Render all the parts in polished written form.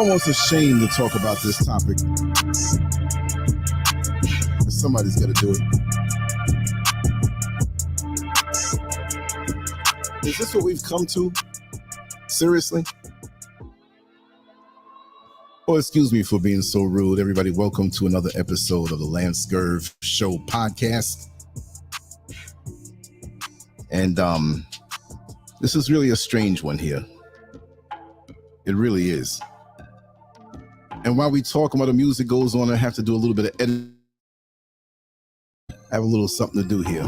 almost ashamed to talk about this topic. Somebody's got to do it. Is this what we've come to? Seriously? Oh, excuse me for being so rude. Everybody, welcome to another episode of the TheLanceScurvShow podcast. And this is really a strange one here. It really is. And while we talk about the music goes on, I have to do a little bit of editing. I have a little something to do here.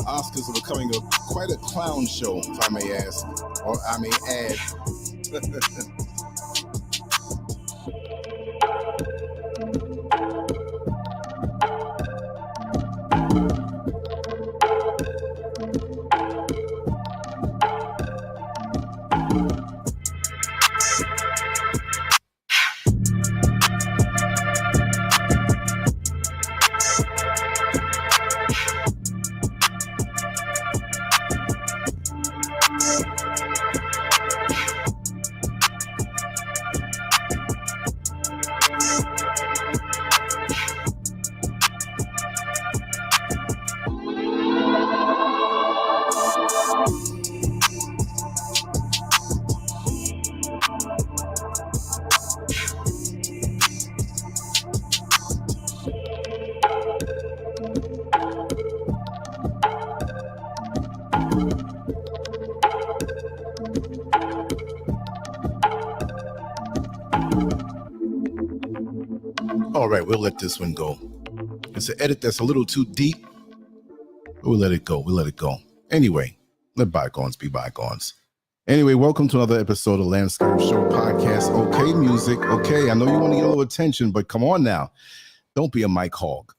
Oscars are becoming quite a clown show, if I may ask, or I may add. All right, we'll let this one go. It's an edit that's a little too deep. We'll let it go. We'll let it go. Anyway, let bygones be bygones. Anyway, welcome to another episode of Lancescurv Show podcast. Okay, music. Okay, I know you want to get a little attention, but come on now. Don't be a mic hog.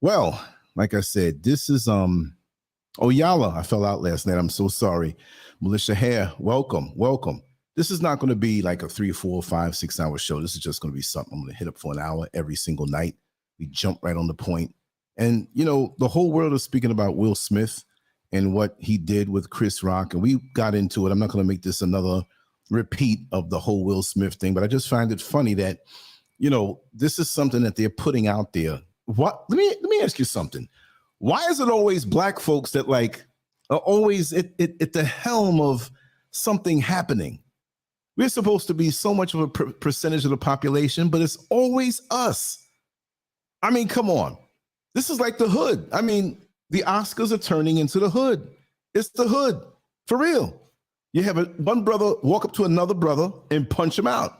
Well, like I said, this is Yala. I fell out last night. I'm so sorry. Militia Hare, welcome. This is not going to be like a 3, 4, 5, 6 hour show. This is just going to be something I'm going to hit up for an hour every single night. We jump right on the point. And, you know, the whole world is speaking about Will Smith and what he did with Chris Rock. And we got into it. I'm not going to make this another repeat of the whole Will Smith thing, but I just find it funny that, you know, this is something that they're putting out there. What? Let me ask you something. Why is it always black folks that like are always at the helm of something happening? We're supposed to be so much of a percentage of the population, but it's always us. I mean, come on. This is like the hood. I mean, the Oscars are turning into the hood. It's the hood, for real. You have one brother walk up to another brother and punch him out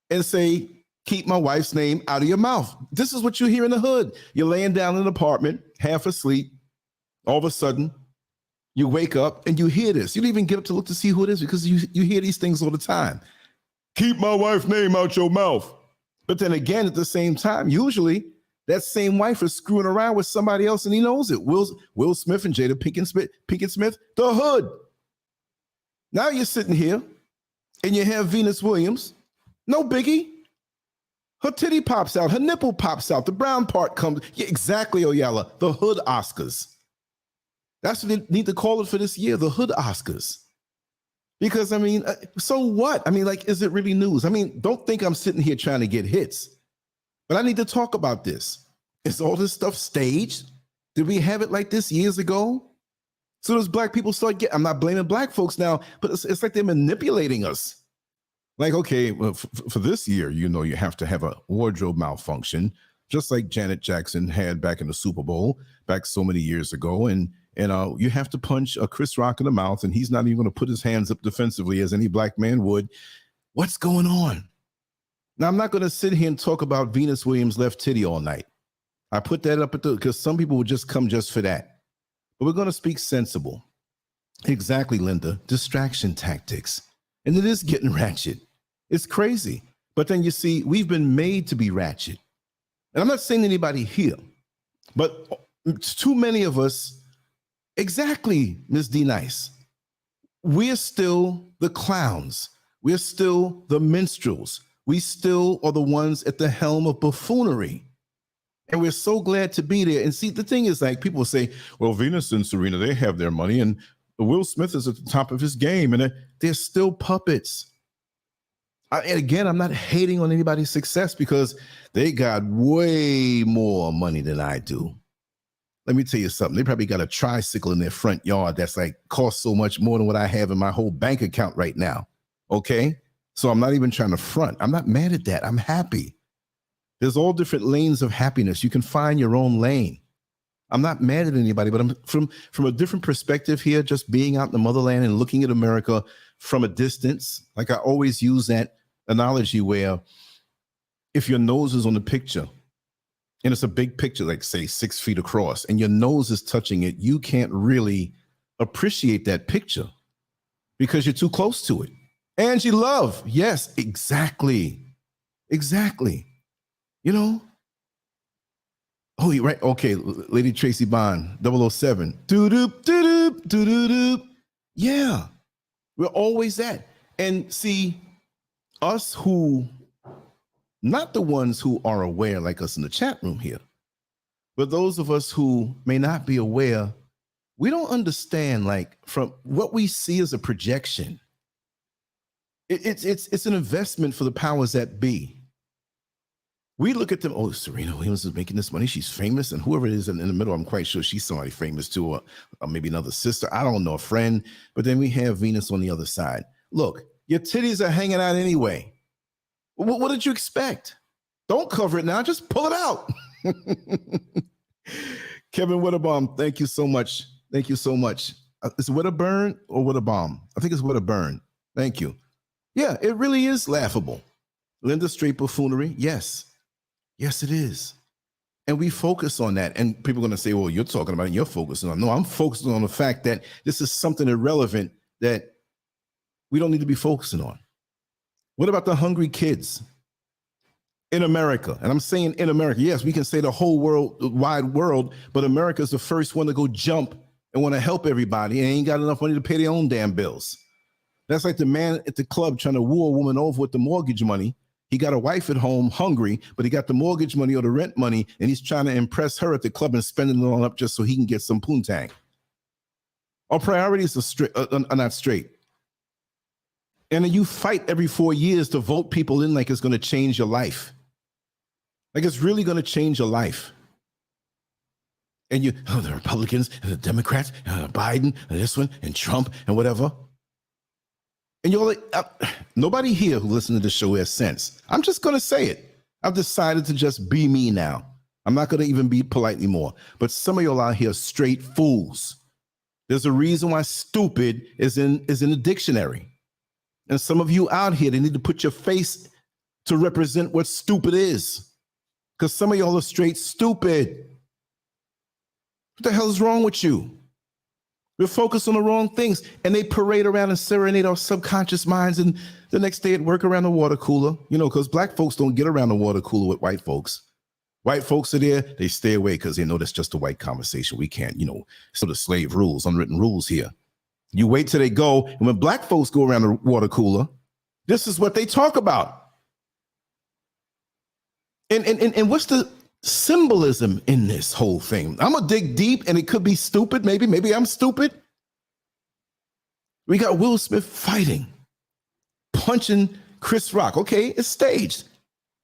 and say, keep my wife's name out of your mouth. This is what you hear in the hood. You're laying down in an apartment, half asleep. All of a sudden, you wake up and you hear this. You don't even get up to look to see who it is because you hear these things all the time. Keep my wife's name out your mouth. But then again, at the same time, usually that same wife is screwing around with somebody else and he knows it. Will Smith and Jada Pinkett Smith, the hood. Now you're sitting here and you have Venus Williams. No biggie. Her titty pops out. Her nipple pops out. The brown part comes. Yeah, exactly, Oyala. The hood Oscars. That's what they need to call it for this year, the hood Oscars. Because, I mean, so what? I mean, like, is it really news? I mean, don't think I'm sitting here trying to get hits. But I need to talk about this. Is all this stuff staged? Did we have it like this years ago? So as black people start getting, I'm not blaming black folks now, but it's like they're manipulating us. Like, okay, well, for this year, you know, you have to have a wardrobe malfunction, just like Janet Jackson had back in the Super Bowl, back so many years ago. And you have to punch Chris Rock in the mouth, and he's not even going to put his hands up defensively as any black man would. What's going on? Now, I'm not going to sit here and talk about Venus Williams' left titty all night. I put that up because some people would just come just for that. But we're going to speak sensible. Exactly, Linda. Distraction tactics. And it is getting ratchet. It's crazy. But then you see, we've been made to be ratchet. And I'm not saying anybody here, but too many of us, exactly, Ms. D Nice, we're still the clowns. We're still the minstrels. We still are the ones at the helm of buffoonery. And we're so glad to be there. And see, the thing is, like, people say, well, Venus and Serena, they have their money, and Will Smith is at the top of his game, and they're still puppets. And again, I'm not hating on anybody's success because they got way more money than I do. Let me tell you something. They probably got a tricycle in their front yard that's like costs so much more than what I have in my whole bank account right now. Okay? So I'm not even trying to front. I'm not mad at that. I'm happy. There's all different lanes of happiness. You can find your own lane. I'm not mad at anybody, but I'm from a different perspective here, just being out in the motherland and looking at America from a distance. Like I always use that analogy where if your nose is on the picture and it's a big picture, like say 6 feet across, and your nose is touching it, you can't really appreciate that picture because you're too close to it. Angie Love. Yes, exactly. Exactly. You know? Oh, you're right. Okay, Lady Tracy Bond, 007. Doo-doop, doo-doop, doo-doo-doop. Yeah, we're always that. And see, us who, not the ones who are aware like us in the chat room here, but those of us who may not be aware, we don't understand, like, from what we see as a projection. It's an investment for the powers that be. We look at them, oh, Serena Williams is making this money. She's famous. And whoever it is in the middle, I'm quite sure she's somebody famous too, or maybe another sister. I don't know, a friend. But then we have Venus on the other side. Look, your titties are hanging out anyway. What did you expect? Don't cover it now. Just pull it out. Kevin Witterbaum, thank you so much. Thank you so much. Is it Witterburn or Witterbaum? I think it's Witterburn. Thank you. Yeah, it really is laughable. Linda Straight buffoonery, yes. Yes, it is. And we focus on that. And people are going to say, well, you're talking about it, you're focusing on it. No, I'm focusing on the fact that this is something irrelevant that we don't need to be focusing on. What about the hungry kids in America? And I'm saying in America, yes, we can say the whole wide world, but America's the first one to go jump and want to help everybody and ain't got enough money to pay their own damn bills. That's like the man at the club trying to woo a woman over with the mortgage money. He got a wife at home hungry, but he got the mortgage money or the rent money, and he's trying to impress her at the club and spending it all up just so he can get some poontang. Our priorities are not straight. And then you fight every 4 years to vote people in like it's going to change your life. Like it's really going to change your life. And the Republicans and the Democrats, and Biden and this one and Trump and whatever. And you're like, nobody here who listens to this show has sense. I'm just going to say it. I've decided to just be me now. I'm not going to even be polite anymore. But some of y'all out here are straight fools. There's a reason why stupid is in the dictionary. And some of you out here, they need to put your face to represent what stupid is. Because some of y'all are straight stupid. What the hell is wrong with you? We're focused on the wrong things, and they parade around and serenade our subconscious minds, and the next day at work around the water cooler, because black folks don't get around the water cooler with white folks. White folks are there, they stay away because they know that's just a white conversation. We can't, sort of slave rules, unwritten rules here. You wait till they go, and when black folks go around the water cooler, this is what they talk about. And what's the symbolism in this whole thing? I'm gonna dig deep, and it could be stupid. Maybe I'm stupid. We got Will Smith fighting, punching Chris Rock. Okay, it's staged.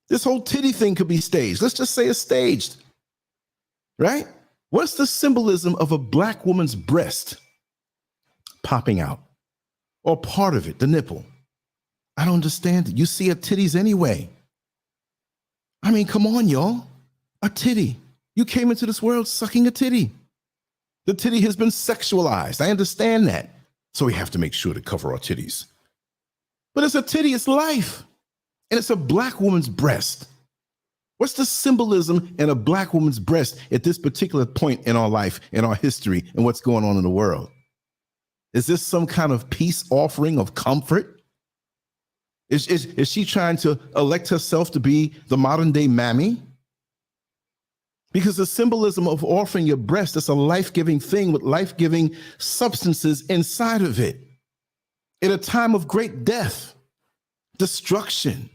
This whole titty thing could be staged. Let's just say it's staged, right? What's the symbolism of a black woman's breast popping out, or part of it, the nipple? I don't understand it. You see her titties anyway. I mean, come on, y'all. A titty. You came into this world sucking a titty. The titty has been sexualized. I understand that. So we have to make sure to cover our titties. But it's a titty, it's life. And it's a black woman's breast. What's the symbolism in a black woman's breast at this particular point in our life, in our history, and what's going on in the world? Is this some kind of peace offering of comfort? Is she trying to elect herself to be the modern day mammy? Because the symbolism of offering your breast is a life-giving thing with life-giving substances inside of it. In a time of great death, destruction,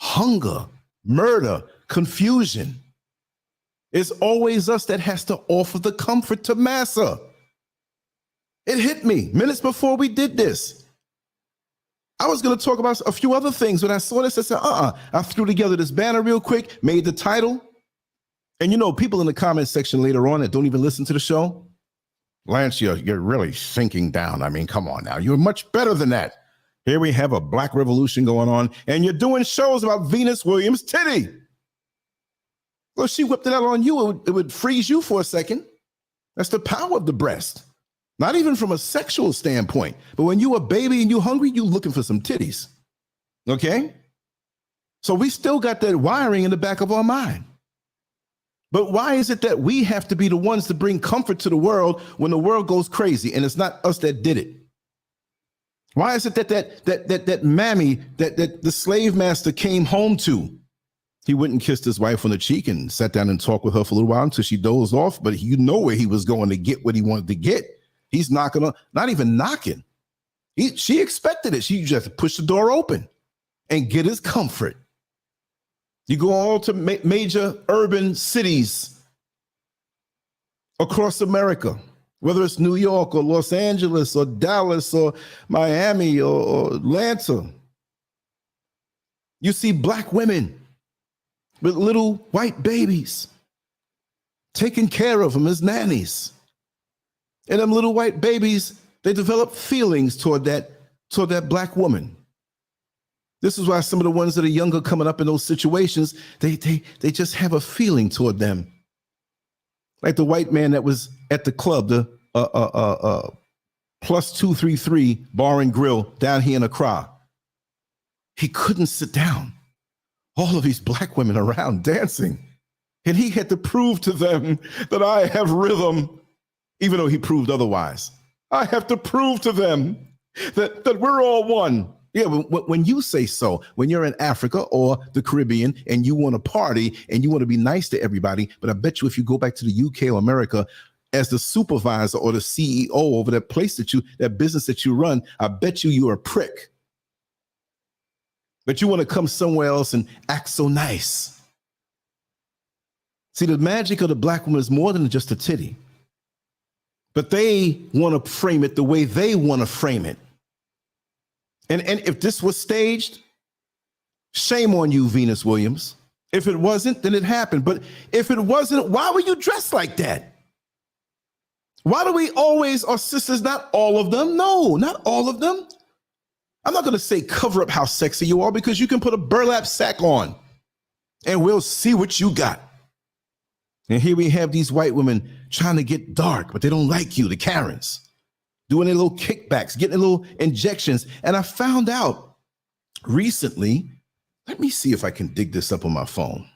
hunger, murder, confusion, it's always us that has to offer the comfort to Massa. It hit me minutes before we did this. I was going to talk about a few other things. When I saw this, I said, I threw together this banner real quick, made the title. And you know, people in the comment section later on that don't even listen to the show, Lance, you're really sinking down. I mean, come on now. You're much better than that. Here we have a black revolution going on, and you're doing shows about Venus Williams' titty. Well, if she whipped it out on you, it would freeze you for a second. That's the power of the breast. Not even from a sexual standpoint, but when you a baby and you hungry, you looking for some titties. Okay? So we still got that wiring in the back of our mind. But why is it that we have to be the ones to bring comfort to the world when the world goes crazy and it's not us that did it? Why is it that mammy, that the slave master came home to? He went and kissed his wife on the cheek and sat down and talked with her for a little while until she dozed off, but you know where he was going to get what he wanted to get. He's knocking on, not even knocking. She expected it. She just pushed the door open and get his comfort. You go all to major urban cities across America, whether it's New York or Los Angeles or Dallas or Miami or Atlanta. You see black women with little white babies taken care of them as nannies. And them little white babies, they develop feelings toward that black woman. This is why some of the ones that are younger coming up in those situations, they just have a feeling toward them. Like the white man that was at the club, the plus 233 bar and grill down here in Accra. He couldn't sit down. All of these black women around dancing. And he had to prove to them that I have rhythm, even though he proved otherwise. I have to prove to them that we're all one. Yeah, when you say so, when you're in Africa or the Caribbean and you want to party and you want to be nice to everybody, but I bet you if you go back to the UK or America as the supervisor or the CEO over that place that business that you run, I bet you're a prick. But you want to come somewhere else and act so nice. See, the magic of the black woman is more than just a titty. But they want to frame it the way they want to frame it. And if this was staged, shame on you, Venus Williams. If it wasn't, then it happened. But if it wasn't, why were you dressed like that? Why do we always, our sisters, not all of them? No, not all of them. I'm not going to say cover up how sexy you are because you can put a burlap sack on and we'll see what you got. And here we have these white women trying to get dark, but they don't like you, the Karens. Doing their little kickbacks, getting their little injections. And I found out recently, let me see if I can dig this up on my phone.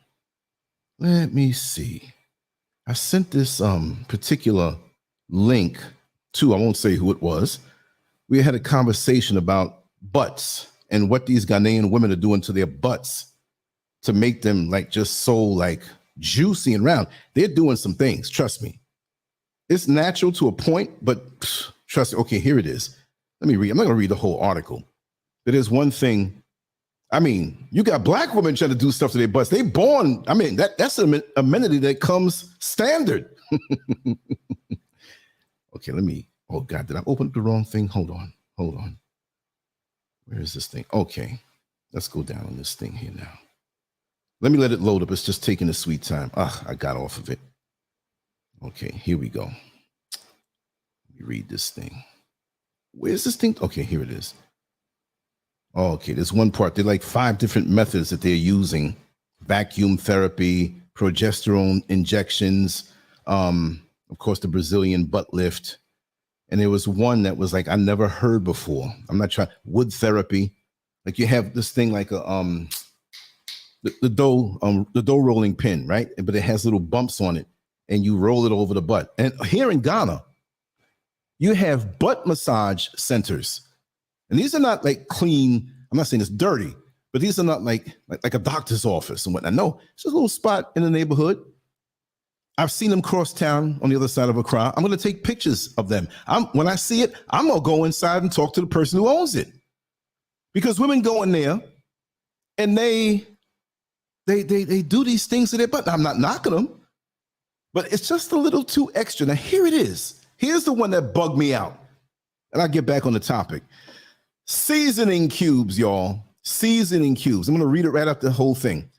Let me see. I sent this particular link to, I won't say who it was. We had a conversation about butts and what these Ghanaian women are doing to their butts to make them like just so like juicy and round. They're doing some things, trust me. It's natural to a point, but trust me. Okay, here it is. Let me read. I'm not going to read the whole article. But there's one thing. I mean, you got black women trying to do stuff to their butts. They born. I mean, that's an amenity that comes standard. Okay, let me. Oh God, did I open up the wrong thing? Hold on. Where is this thing? Okay, let's go down on this thing here now. Let me let it load up. It's just taking a sweet time. I got off of it. Okay, here we go. Let me read this thing. Where's this thing? Okay, here it is. Okay, there's one part. There are like 5 different methods that they're using. Vacuum therapy, progesterone injections, of course, the Brazilian butt lift. And there was one that was like, I never heard before. I'm not trying, wood therapy. Like you have this thing like a, the dough rolling pin, right? But it has little bumps on it and you roll it over the butt. And here in Ghana, you have butt massage centers. And these are not like clean. I'm not saying it's dirty, But these are not like a doctor's office and whatnot. No, it's just a little spot in the neighborhood. I've seen them cross town on the other side of a crowd. I'm going to take pictures of them. When I see it, I'm going to go inside and talk to the person who owns it. Because women go in there and they do these things to their butt. I'm not knocking them, but it's just a little too extra. Now, here it is. Here's the one that bugged me out. And I'll get back on the topic. Seasoning cubes, y'all. Seasoning cubes. I'm going to read it right after the whole thing.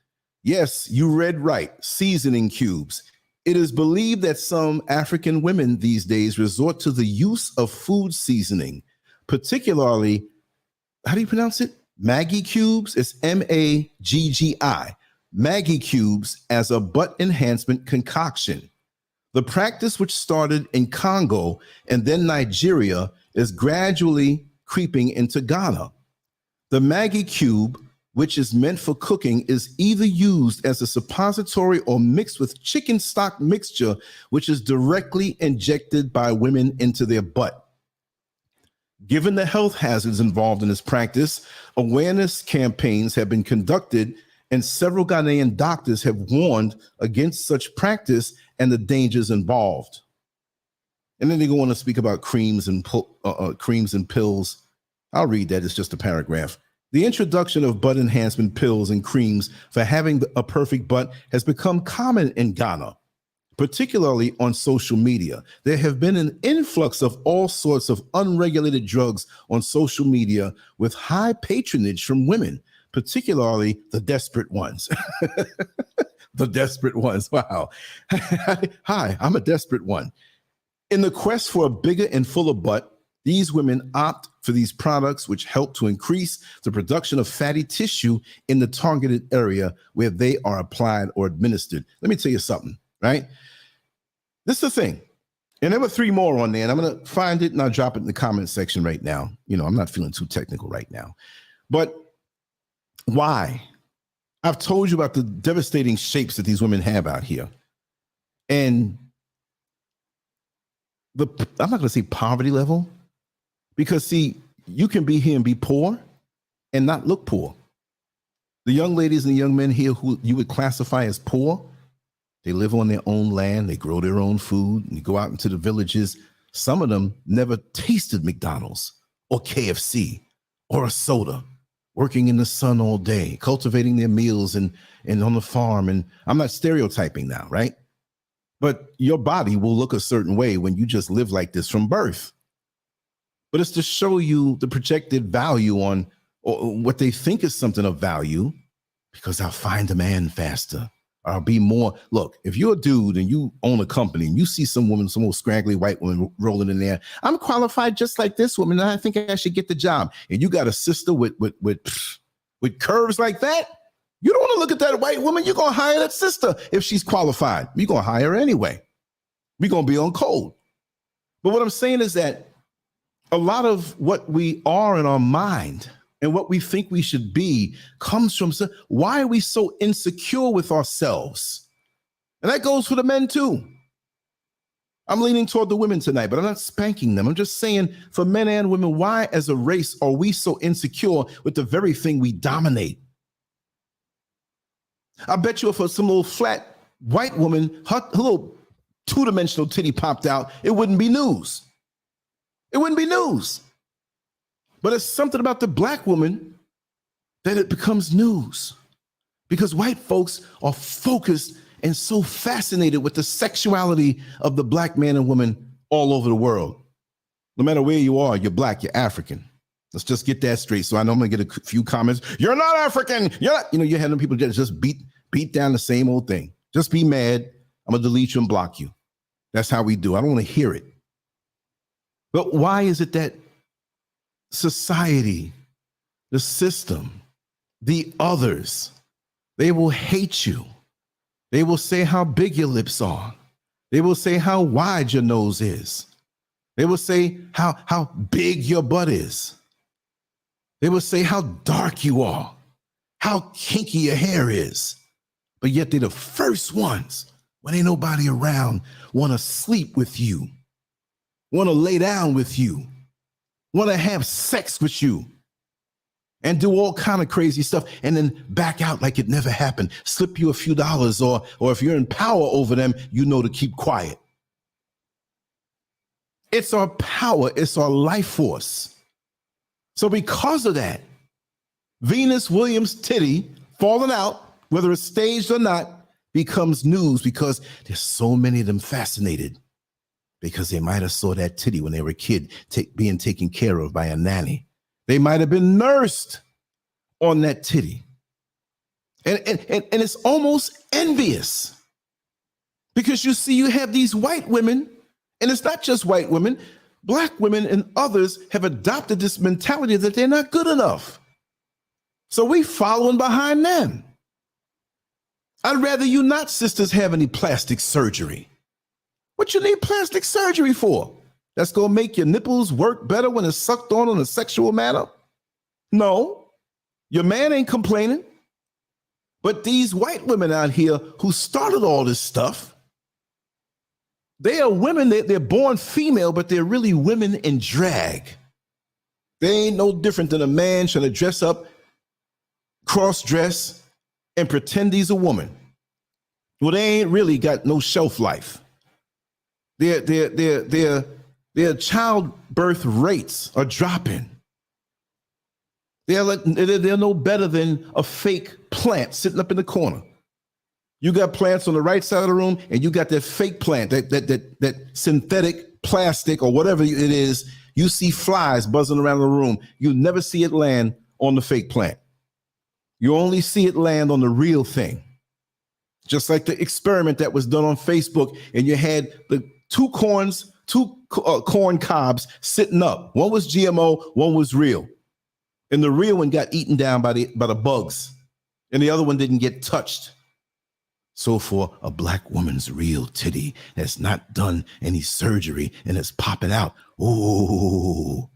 Yes, you read right. Seasoning cubes. It is believed that some African women these days resort to the use of food seasoning, particularly, how do you pronounce it? Maggi cubes. It's Maggi. Maggi cubes as a butt enhancement concoction. The practice, which started in Congo and then Nigeria, is gradually creeping into Ghana. The Maggi cube, which is meant for cooking, is either used as a suppository or mixed with chicken stock mixture, which is directly injected by women into their butt. Given the health hazards involved in this practice, awareness campaigns have been conducted, and several Ghanaian doctors have warned against such practice and the dangers involved. And then they go on to speak about creams and pills. I'll read that. It's just a paragraph. The introduction of butt enhancement pills and creams for having a perfect butt has become common in Ghana, particularly on social media. There have been an influx of all sorts of unregulated drugs on social media with high patronage from women, particularly the desperate ones. The desperate ones. Wow. Hi, I'm a desperate one. In the quest for a bigger and fuller butt, these women opt for these products, which help to increase the production of fatty tissue in the targeted area where they are applied or administered. Let me tell you something, right? This is the thing. And there were 3 more on there, and I'm going to find it and I'll drop it in the comment section right now. You know, I'm not feeling too technical right now. But why? I've told you about the devastating shapes that these women have out here. And I'm not going to say poverty level, because see, you can be here and be poor and not look poor. The young ladies and the young men here who you would classify as poor, they live on their own land, they grow their own food, and you go out into the villages. Some of them never tasted McDonald's or KFC or a soda, working in the sun all day, cultivating their meals and on the farm. And I'm not stereotyping now, right? But your body will look a certain way when you just live like this from birth. But it's to show you the projected value on or what they think is something of value, because I'll find a man faster. Or I'll be more. Look, if you're a dude and you own a company and you see some woman, some old scraggly white woman rolling in there, I'm qualified just like this woman, and I think I should get the job. And you got a sister with curves like that, you don't want to look at that white woman. You're going to hire that sister if she's qualified. You're going to hire her anyway. We're going to be on code. But what I'm saying is that a lot of what we are in our mind and what we think we should be comes from, why are we so insecure with ourselves? And that goes for the men too. I'm leaning toward the women tonight, but I'm not spanking them. I'm just saying, for men and women, why as a race are we so insecure with the very thing we dominate? I bet you if some little flat white woman, her little 2-dimensional titty popped out, it wouldn't be news. It wouldn't be news. But it's something about the black woman that it becomes news, because white folks are focused and so fascinated with the sexuality of the black man and woman all over the world. No matter where you are, you're black, you're African. Let's just get that straight. So I know I'm gonna get a few comments. You're not African. You're not, you're having people just beat down the same old thing. Just be mad. I'm gonna delete you and block you. That's how we do. I don't want to hear it. But why is it that society, the system, the others, they will hate you? They will say how big your lips are. They will say how wide your nose is. They will say how big your butt is. They will say how dark you are, how kinky your hair is. But yet they're the first ones, when ain't nobody around, want to sleep with you, want to lay down with you, want to have sex with you. and do all kind of crazy stuff and then back out like it never happened, slip you a few dollars, or if you're in power over them, you know to keep quiet. It's our power. It's our life force. So because of that, Venus Williams' titty falling out, whether it's staged or not, becomes news because there's so many of them fascinated because they might have saw that titty when they were a kid being taken care of by a nanny. They might have been nursed on that titty. And it's almost envious because you see, you have these white women, and it's not just white women, black women and others have adopted this mentality that they're not good enough. So we following behind them. I'd rather you not, sisters, have any plastic surgery. What you need plastic surgery for? That's going to make your nipples work better when it's sucked on in a sexual manner? No, your man ain't complaining. But these white women out here who started all this stuff, they are women, they're born female, but they're really women in drag. They ain't no different than a man trying to dress up, cross-dress, and pretend he's a woman. Well, they ain't really got no shelf life. Their childbirth rates are dropping. They're no better than a fake plant sitting up in the corner. You got plants on the right side of the room, and you got that fake plant, that synthetic plastic or whatever it is. You see flies buzzing around the room. You never see it land on the fake plant. You only see it land on the real thing. Just like the experiment that was done on Facebook, and you had the two corn cobs sitting up. One was GMO, one was real. And the real one got eaten down by the bugs, and the other one didn't get touched. So for a black woman's real titty that's not done any surgery and it's popping out, ooh.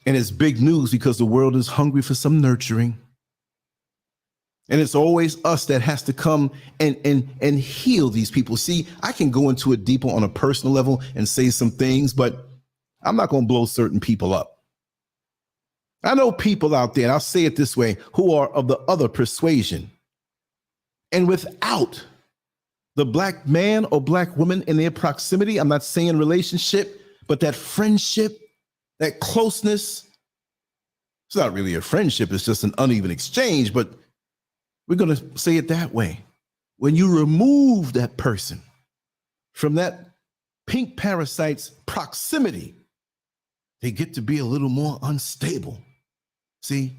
And it's big news because the world is hungry for some nurturing. And it's always us that has to come and heal these people. See, I can go into it deeper on a personal level and say some things, but I'm not going to blow certain people up. I know people out there, and I'll say it this way, who are of the other persuasion. And without the black man or black woman in their proximity, I'm not saying relationship, but that friendship, that closeness, it's not really a friendship, it's just an uneven exchange, but we're going to say it that way. When you remove that person from that pink parasite's proximity, they get to be a little more unstable. See?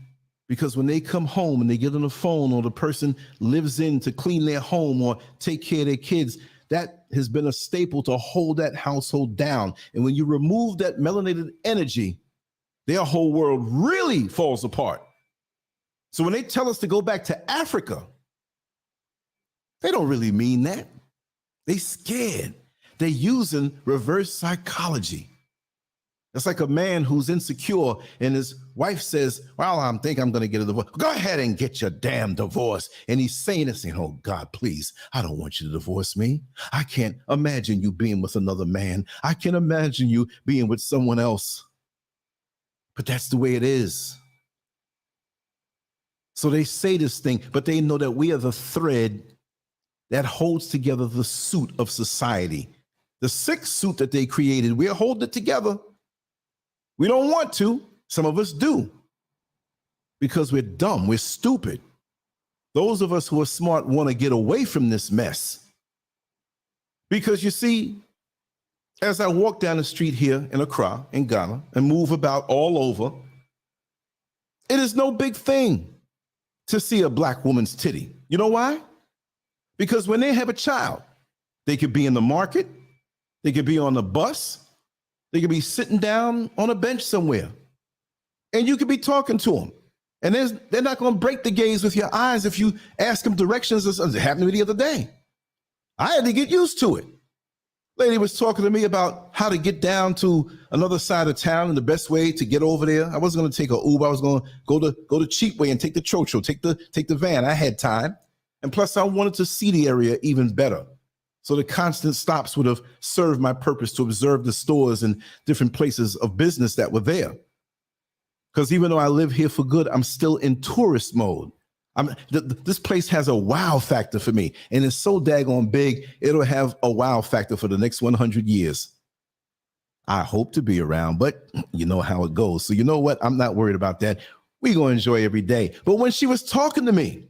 Because when they come home and they get on the phone, or the person lives in to clean their home or take care of their kids, that has been a staple to hold that household down. And when you remove that melanated energy, their whole world really falls apart. So when they tell us to go back to Africa, they don't really mean that. They scared. They're using reverse psychology. It's like a man who's insecure and his wife says, well, I think I'm going to get a divorce. Go ahead and get your damn divorce. And he's saying this, saying, oh, God, please, I don't want you to divorce me. I can't imagine you being with another man. I can't imagine you being with someone else. But that's the way it is. So they say this thing, but they know that we are the thread that holds together the suit of society. The sixth suit that they created, we're holding it together. We don't want to. Some of us do. Because we're dumb. We're stupid. Those of us who are smart want to get away from this mess. Because you see, as I walk down the street here in Accra, in Ghana, and move about all over, it is no big thing to see a black woman's titty. You know why? Because when they have a child, they could be in the market, they could be on the bus, they could be sitting down on a bench somewhere, and you could be talking to them. And they're not going to break the gaze with your eyes if you ask them directions. It happened to me the other day. I had to get used to it. Lady was talking to me about how to get down to another side of town and the best way to get over there. I wasn't going to take an Uber. I was going to go the cheap way and take the Chocho, take the van. I had time. And plus, I wanted to see the area even better. So the constant stops would have served my purpose to observe the stores and different places of business that were there. Because even though I live here for good, I'm still in tourist mode. This place has a wow factor for me, and it's so daggone big, it'll have a wow factor for the next 100 years. I hope to be around, but you know how it goes. So you know what? I'm not worried about that. We're going to enjoy every day. But when she was talking to me,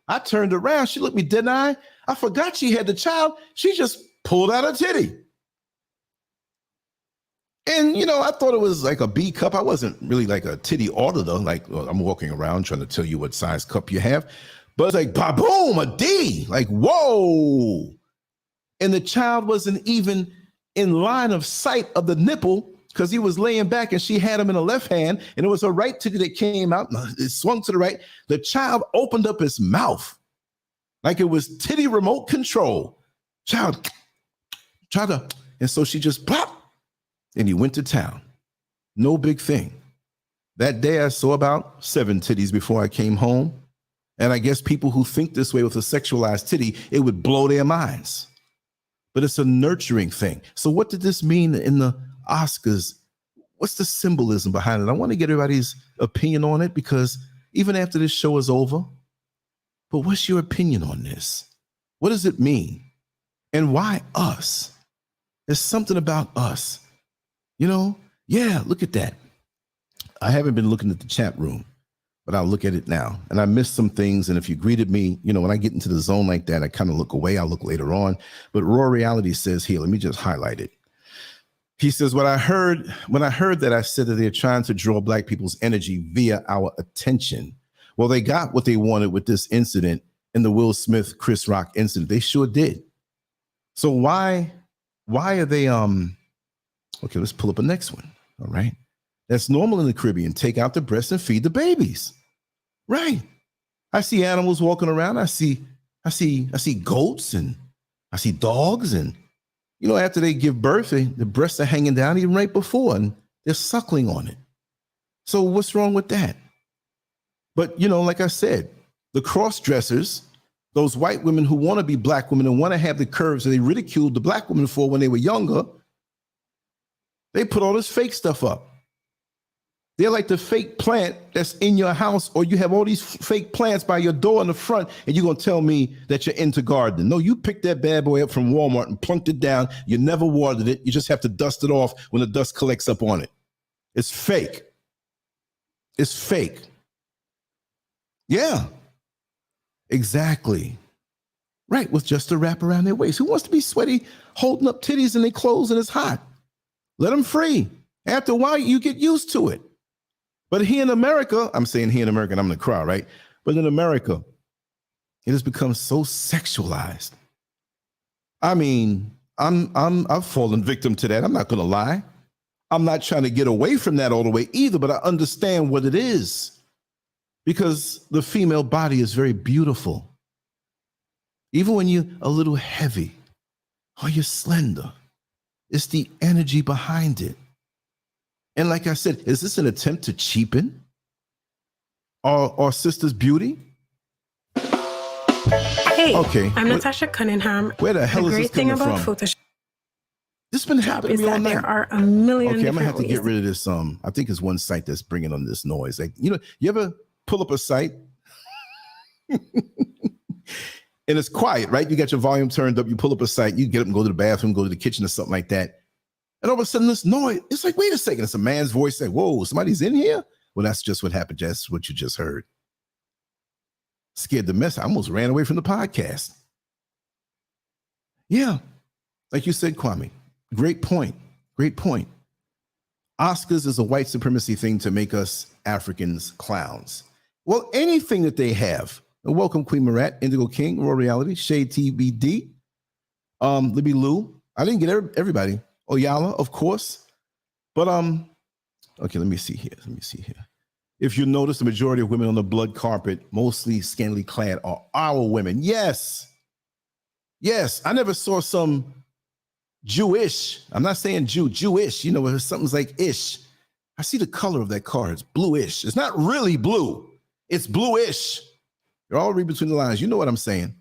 I turned around. She looked me dead in the eye. I forgot she had the child. She just pulled out a titty. And, you know, I thought it was like a B cup. I wasn't really like a titty auditor. Like, well, I'm walking around trying to tell you what size cup you have. But it's like, ba-boom, a D. Like, whoa. And the child wasn't even in line of sight of the nipple because he was laying back and she had him in the left hand. And it was her right titty that came out. It swung to the right. The child opened up his mouth like it was titty remote control. Child, and so she just plop. And he went to town. No big thing. That day I saw about 7 titties before I came home. And I guess people who think this way with a sexualized titty, it would blow their minds. But it's a nurturing thing. So what did this mean in the Oscars? What's the symbolism behind it? I want to get everybody's opinion on it because even after this show is over, but what's your opinion on this? What does it mean? And why us? There's something about us. You know, yeah, look at that. I haven't been looking at the chat room, but I'll look at it now. And I missed some things. And if you greeted me, you know, when I get into the zone like that, I kind of look away. I'll look later on. But Raw Reality says here, let me just highlight it. He says, when I heard that, I said that they're trying to draw Black people's energy via our attention. Well, they got what they wanted with this incident in the Will Smith, Chris Rock incident. They sure did. So why are they, okay, let's pull up a next one. All right. That's normal in the Caribbean. Take out the breast and feed the babies. Right. I see animals walking around. I see goats and I see dogs. And, you know, after they give birth, the breasts are hanging down even right before and they're suckling on it. So what's wrong with that? But, you know, like I said, the cross-dressers, those white women who want to be Black women and want to have the curves that they ridiculed the Black women for when they were younger, they put all this fake stuff up. They're like the fake plant that's in your house, or you have all these fake plants by your door in the front, and you're going to tell me that you're into gardening. No, you picked that bad boy up from Walmart and plunked it down. You never watered it. You just have to dust it off when the dust collects up on it. It's fake. It's fake. Yeah, exactly. Right, with just a wrap around their waist. Who wants to be sweaty, holding up titties in their clothes and it's hot? Let them free. After a while, you get used to it. But here in America, I'm saying here in America, and I'm going to cry, right? But in America, it has become so sexualized. I mean, I've fallen victim to that. I'm not going to lie. I'm not trying to get away from that all the way either, but I understand what it is because the female body is very beautiful. Even when you're a little heavy or you're slender, it's the energy behind it. And like I said, is this an attempt to cheapen our sister's beauty? Hey, okay. I'm Natasha Cunningham. Where the hell is this coming from? Photoshop this been happening to me all night. There are a million. Okay, I'm gonna have to get rid of this. I think it's one site that's bringing on this noise. Like, you know, you ever pull up a site and it's quiet, right? You got your volume turned up. You pull up a site. You get up and go to the bathroom, go to the kitchen or something like that. And all of a sudden, this noise, it's like, wait a second, it's a man's voice saying, whoa, somebody's in here? Well, that's just what happened. That's what you just heard. Scared the mess. I almost ran away from the podcast. Yeah, like you said, Kwame, great point. Great point. Oscars is a white supremacy thing to make us Africans clowns. Well, anything that they have. And welcome, Queen Marat, Indigo King, Raw Reality, Shade TBD, Libby Lou. I didn't get everybody. Oyala, of course. But, okay, let me see here. If you notice, the majority of women on the blood carpet, mostly scantily clad, are our women. Yes. Yes. I never saw some Jewish. I'm not saying Jewish. You know, something's like ish. I see the color of that car. It's bluish. It's not really blue. It's bluish. You're all read between the lines. You know what I'm saying.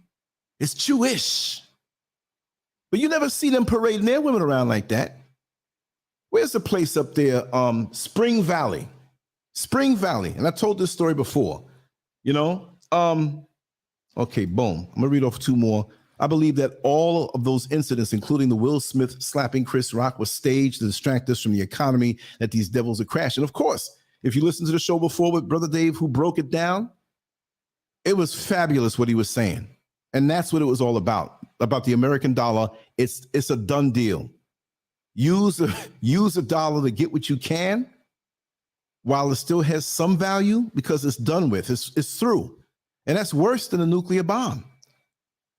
It's Jewish. But you never see them parading their women around like that. Where's the place up there? Spring Valley. Spring Valley, and I told this story before, you know. Okay, boom. I'm gonna read off two more. I believe that all of those incidents, including the Will Smith slapping Chris Rock, was staged to distract us from the economy that these devils are crashing. Of course, if you listened to the show before with Brother Dave, who broke it down, it was fabulous what he was saying. And that's what it was all about the American dollar. It's a done deal. Use a dollar to get what you can while it still has some value because it's done with. It's through. And that's worse than a nuclear bomb.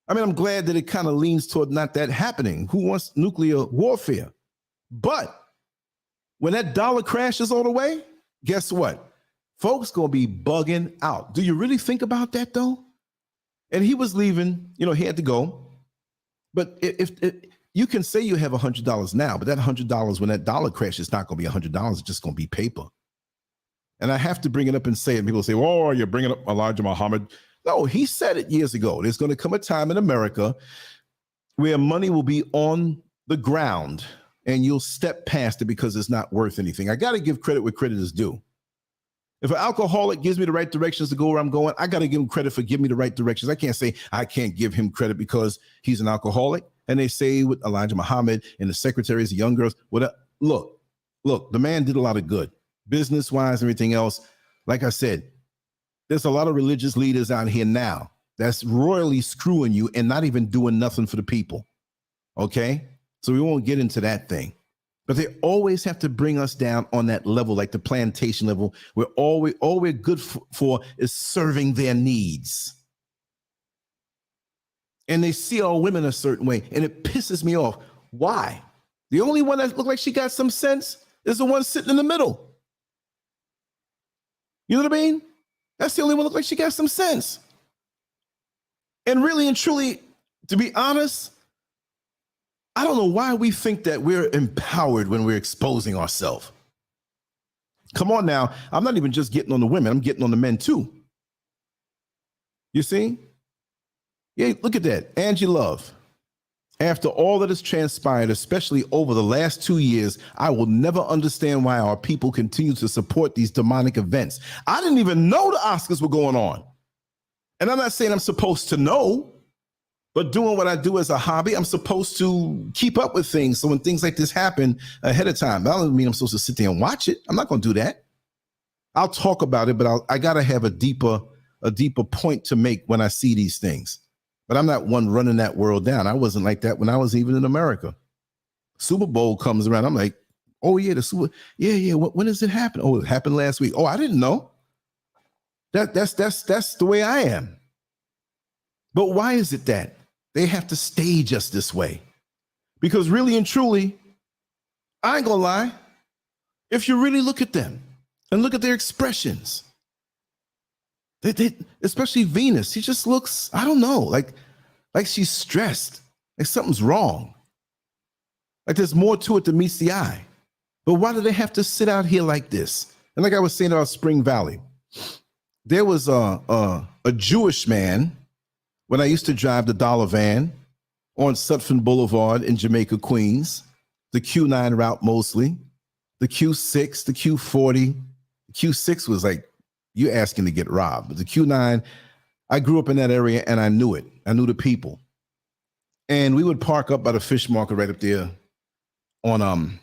I mean, I'm glad that it kind of leans toward not that happening. Who wants nuclear warfare? But when that dollar crashes all the way, guess what? Folks going to be bugging out. Do you really think about that, though? And he was leaving, you know, he had to go. But if you can say you have $100 now, but that $100, when that dollar crashes, it's not going to be $100. It's just going to be paper. And I have to bring it up and say it. People say, oh, you're bringing up Elijah Muhammad. No, he said it years ago. There's going to come a time in America where money will be on the ground and you'll step past it because it's not worth anything. I got to give credit where credit is due. If an alcoholic gives me the right directions to go where I'm going, I got to give him credit for giving me the right directions. I can't say I can't give him credit because he's an alcoholic. And they say with Elijah Muhammad and the secretaries, the young girls, whatever. Look, the man did a lot of good, business-wise, everything else. Like I said, there's a lot of religious leaders out here now that's royally screwing you and not even doing nothing for the people. Okay? So we won't get into that thing. But they always have to bring us down on that level, like the plantation level, where all we're good for is serving their needs. And they see all women a certain way, and it pisses me off. Why? The only one that looked like she got some sense is the one sitting in the middle. You know what I mean? That's the only one that looked like she got some sense. And really and truly, to be honest, I don't know why we think that we're empowered when we're exposing ourselves. Come on now. I'm not even just getting on the women. I'm getting on the men too. You see? Yeah, look at that. Angie Love. After all that has transpired, especially over the last 2 years, I will never understand why our people continue to support these demonic events. I didn't even know the Oscars were going on. And I'm not saying I'm supposed to know, but doing what I do as a hobby, I'm supposed to keep up with things. So when things like this happen ahead of time, that doesn't mean I'm supposed to sit there and watch it. I'm not going to do that. I'll talk about it, but I got to have a deeper point to make when I see these things. But I'm not one running that world down. I wasn't like that when I was even in America. Super Bowl comes around. I'm like, oh yeah, yeah. When does it happen? Oh, it happened last week. Oh, I didn't know. That's the way I am. But why is it that they have to stage us this way? Because really and truly, I ain't gonna lie. If you really look at them and look at their expressions, they especially Venus, she just looks, I don't know, like she's stressed, like something's wrong. Like there's more to it than meets the eye. But why do they have to sit out here like this? And like I was saying about Spring Valley, there was a Jewish man when I used to drive the dollar van on Sutphin Boulevard in Jamaica, Queens, the Q9 route mostly, the Q6, the Q40. The Q6 was like, you're asking to get robbed. But the Q9, I grew up in that area and I knew it. I knew the people. And we would park up by the fish market right up there on,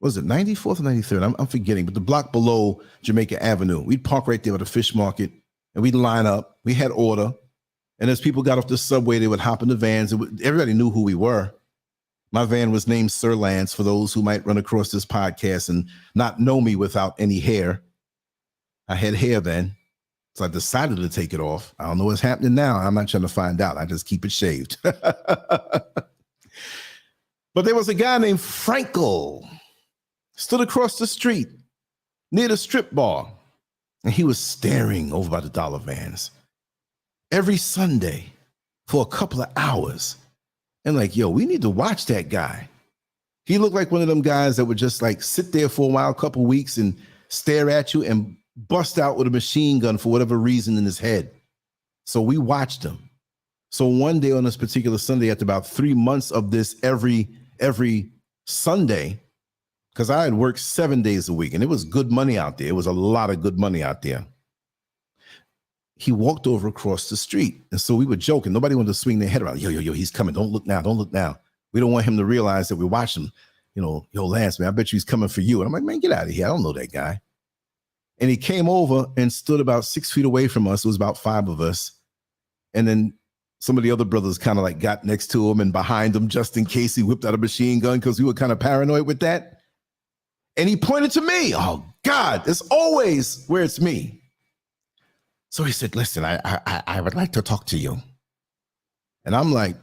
was it 94th or 93rd? I'm forgetting, but the block below Jamaica Avenue. We'd park right there by the fish market and we'd line up. We had order. And as people got off the subway, they would hop in the vans. Everybody knew who we were. My van was named Sir Lance, for those who might run across this podcast and not know me without any hair. I had hair then, so I decided to take it off. I don't know what's happening now. I'm not trying to find out. I just keep it shaved. But there was a guy named Frankel, stood across the street near the strip bar, and he was staring over by the dollar vans every Sunday for a couple of hours. And like, yo, we need to watch that guy. He looked like one of them guys that would just like sit there for a while, a couple of weeks, and stare at you and bust out with a machine gun for whatever reason in his head. So we watched him. So one day on this particular Sunday, after about 3 months of this every Sunday, because I had worked 7 days a week and it was good money out there. It was a lot of good money out there. He walked over across the street. And so we were joking. Nobody wanted to swing their head around. Yo, he's coming. Don't look now. Don't look now. We don't want him to realize that we're watching. You know, yo, Lance, man, I bet you he's coming for you. And I'm like, man, get out of here. I don't know that guy. And he came over and stood about 6 feet away from us. It was about 5 of us. And then some of the other brothers kind of like got next to him and behind him just in case he whipped out a machine gun because we were kind of paranoid with that. And he pointed to me. Oh, God, it's always where it's me. So he said, listen, I would like to talk to you. And I'm like,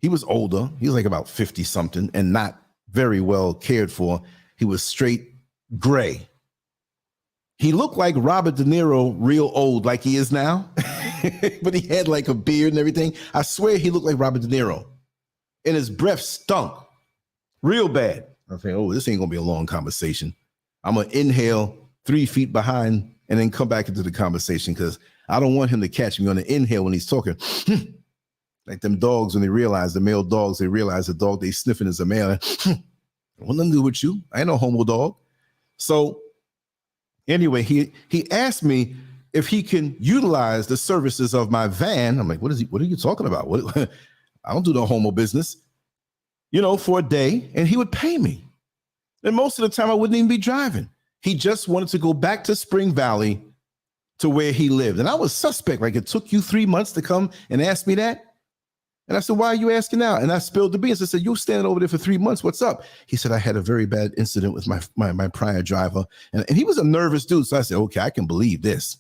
he was older. He was like about 50 something and not very well cared for. He was straight gray. He looked like Robert De Niro, real old, like he is now. But he had like a beard and everything. I swear he looked like Robert De Niro. And his breath stunk real bad. I think, oh, this ain't going to be a long conversation. I'm going to inhale 3 feet behind and then come back into the conversation because I don't want him to catch me on the inhale when he's talking. Like them dogs, when they realize, the male dogs, they realize the dog they sniffing is a male. I want nothing to do with you. I ain't no homo dog. So anyway, he asked me if he can utilize the services of my van. I'm like, what are you talking about? I don't do no homo business, you know, for a day. And he would pay me. And most of the time I wouldn't even be driving. He just wanted to go back to Spring Valley to where he lived. And I was suspect. Like, it took you 3 months to come and ask me that? And I said, why are you asking now? And I spilled the beans. I said, you're standing over there for 3 months. What's up? He said, I had a very bad incident with my prior driver. And he was a nervous dude. So I said, okay, I can believe this.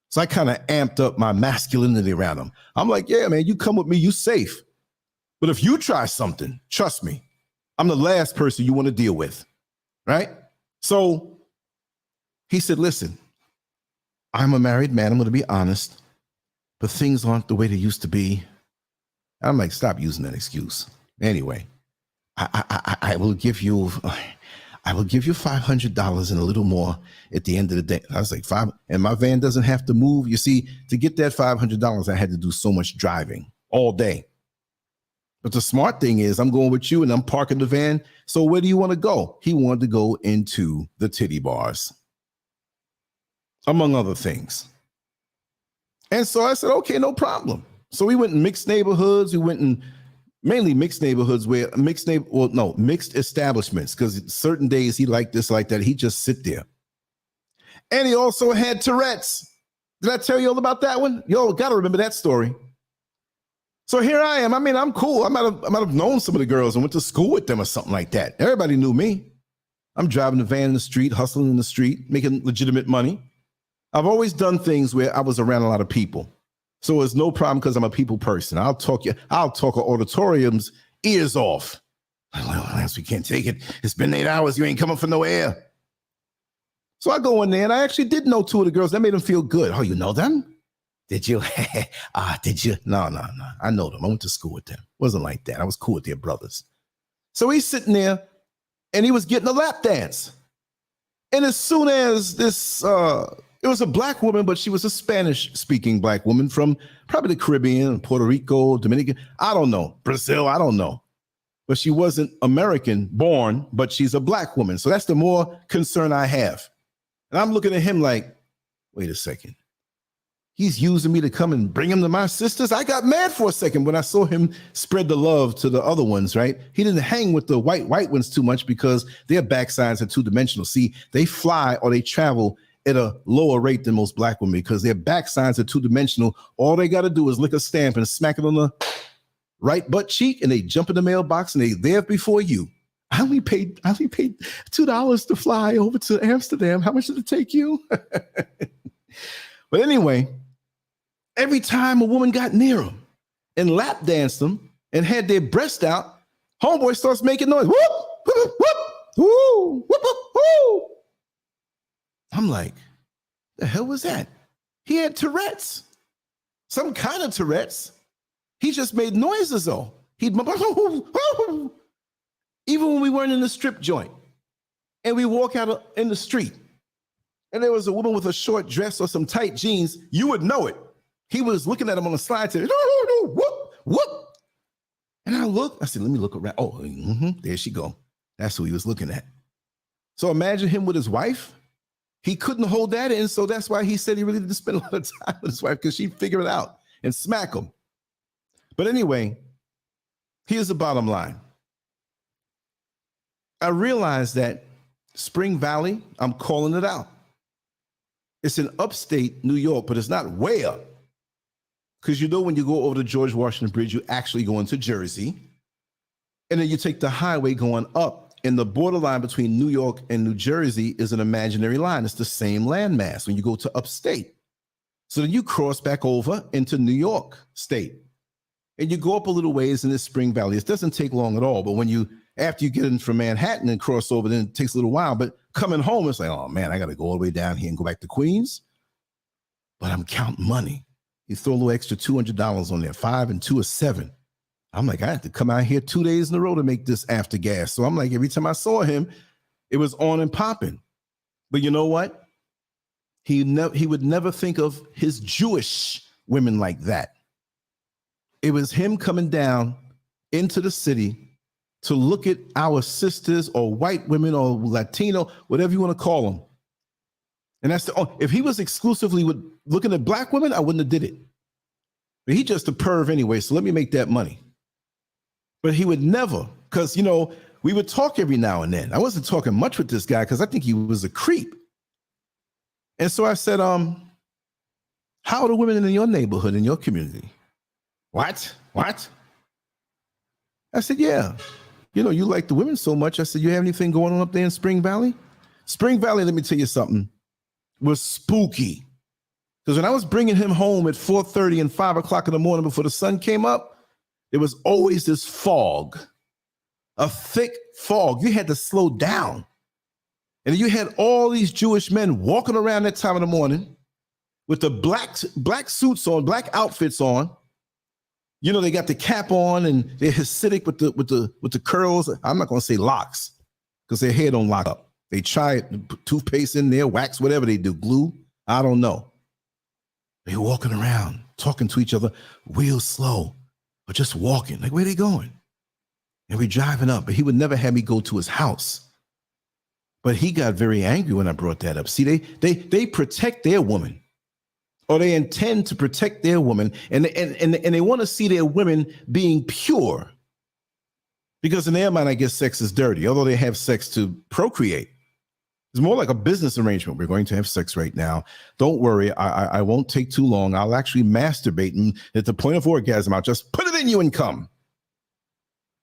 So I kind of amped up my masculinity around him. I'm like, yeah, man, you come with me, you safe. But if you try something, trust me, I'm the last person you want to deal with, right? So he said, listen, I'm a married man. I'm going to be honest, but things aren't the way they used to be. I'm like, stop using that excuse. Anyway, I will give you $500 and a little more at the end of the day. I was like, $500, and my van doesn't have to move. You see, to get that $500, I had to do so much driving all day. But the smart thing is I'm going with you and I'm parking the van. So where do you want to go? He wanted to go into the titty bars, among other things. And so I said, okay, no problem. So we went in mixed neighborhoods. We went in mainly mixed neighborhoods where mixed establishments, because certain days he liked this, like that. He just sit there. And he also had Tourette's. Did I tell you all about that one? Yo, got to remember that story. So here I am. I mean, I'm cool. I might have known some of the girls and went to school with them or something like that. Everybody knew me. I'm driving the van in the street, hustling in the street, making legitimate money. I've always done things where I was around a lot of people. So it's no problem because I'm a people person. I'll talk an auditorium's ears off. Well, Lance, we can't take it. It's been 8 hours. You ain't coming for no air. So I go in there and I actually did know 2 of the girls. That made them feel good. Oh, you know them? Did you? Did you? No. I know them. I went to school with them. Wasn't like that. I was cool with their brothers. So he's sitting there and he was getting a lap dance. And as soon as this, it was a black woman, but she was a Spanish-speaking black woman from probably the Caribbean, Puerto Rico, Dominican. I don't know. Brazil, I don't know. But she wasn't American born, but she's a black woman. So that's the more concern I have. And I'm looking at him like, wait a second. He's using me to come and bring him to my sisters. I got mad for a second when I saw him spread the love to the other ones, right? He didn't hang with the white ones too much because their backsides are 2-dimensional. See, they fly or they travel at a lower rate than most black women because their backsides are 2-dimensional. All they got to do is lick a stamp and smack it on the right butt cheek, and they jump in the mailbox and they there before you. I only paid $2 to fly over to Amsterdam. How much did it take you? But anyway, every time a woman got near him and lap danced them and had their breast out, homeboy starts making noise. Whoop, whoop, whoop, whoop, whoop, whoop, whoop. I'm like, the hell was that? He had Tourette's, some kind of Tourette's. He just made noises though. He'd even when we weren't in the strip joint and we walk out in the street and there was a woman with a short dress or some tight jeans, you would know it. He was looking at him on the slide, saying, no, whoop, whoop. And I said, let me look around. Oh, there she go. That's who he was looking at. So imagine him with his wife. He couldn't hold that in, so that's why he said he really didn't spend a lot of time with his wife, because she'd figure it out and smack him. But anyway, here's the bottom line. I realized that Spring Valley, I'm calling it out. It's in upstate New York, but it's not way up. Because when you go over the George Washington Bridge, you actually go into Jersey. And then you take the highway going up. And the borderline between New York and New Jersey is an imaginary line. It's the same landmass when you go to upstate. So then you cross back over into New York State. And you go up a little ways in this Spring Valley. It doesn't take long at all. But after you get in from Manhattan and cross over, then it takes a little while. But coming home, it's like, oh man, I got to go all the way down here and go back to Queens. But I'm counting money. You throw a little extra $200 on there. 5 and 2 is 7. I'm like, I have to come out here 2 days in a row to make this after gas. So I'm like, every time I saw him, it was on and popping. But you know what? He would never think of his Jewish women like that. It was him coming down into the city to look at our sisters or white women or Latino, whatever you want to call them. And that's if he was exclusively looking at black women, I wouldn't have did it. But he just a perv anyway, so let me make that money. But he would never, because, we would talk every now and then. I wasn't talking much with this guy because I think he was a creep. And so I said, how are the women in your neighborhood, in your community? What? I said, yeah. You like the women so much. I said, you have anything going on up there in Spring Valley? Spring Valley, let me tell you something, was spooky. Because when I was bringing him home at 4:30 and 5 o'clock in the morning before the sun came up, there was always this fog, a thick fog. You had to slow down. And you had all these Jewish men walking around that time of the morning with the black suits on, black outfits on. They got the cap on and they're Hasidic with the curls. I'm not going to say locks because their hair don't lock up. They try it, put toothpaste in there, wax, whatever they do, glue. I don't know. They're walking around, talking to each other real slow. But just walking, like, where are they going? And we're driving up, but he would never have me go to his house. But he got very angry when I brought that up. See, they protect their woman, or they intend to protect their woman, and they want to see their women being pure. Because in their mind, I guess sex is dirty, although they have sex to procreate. It's more like a business arrangement. We're going to have sex right now. Don't worry. I won't take too long. I'll actually masturbate. And at the point of orgasm, I'll just put it in you and come.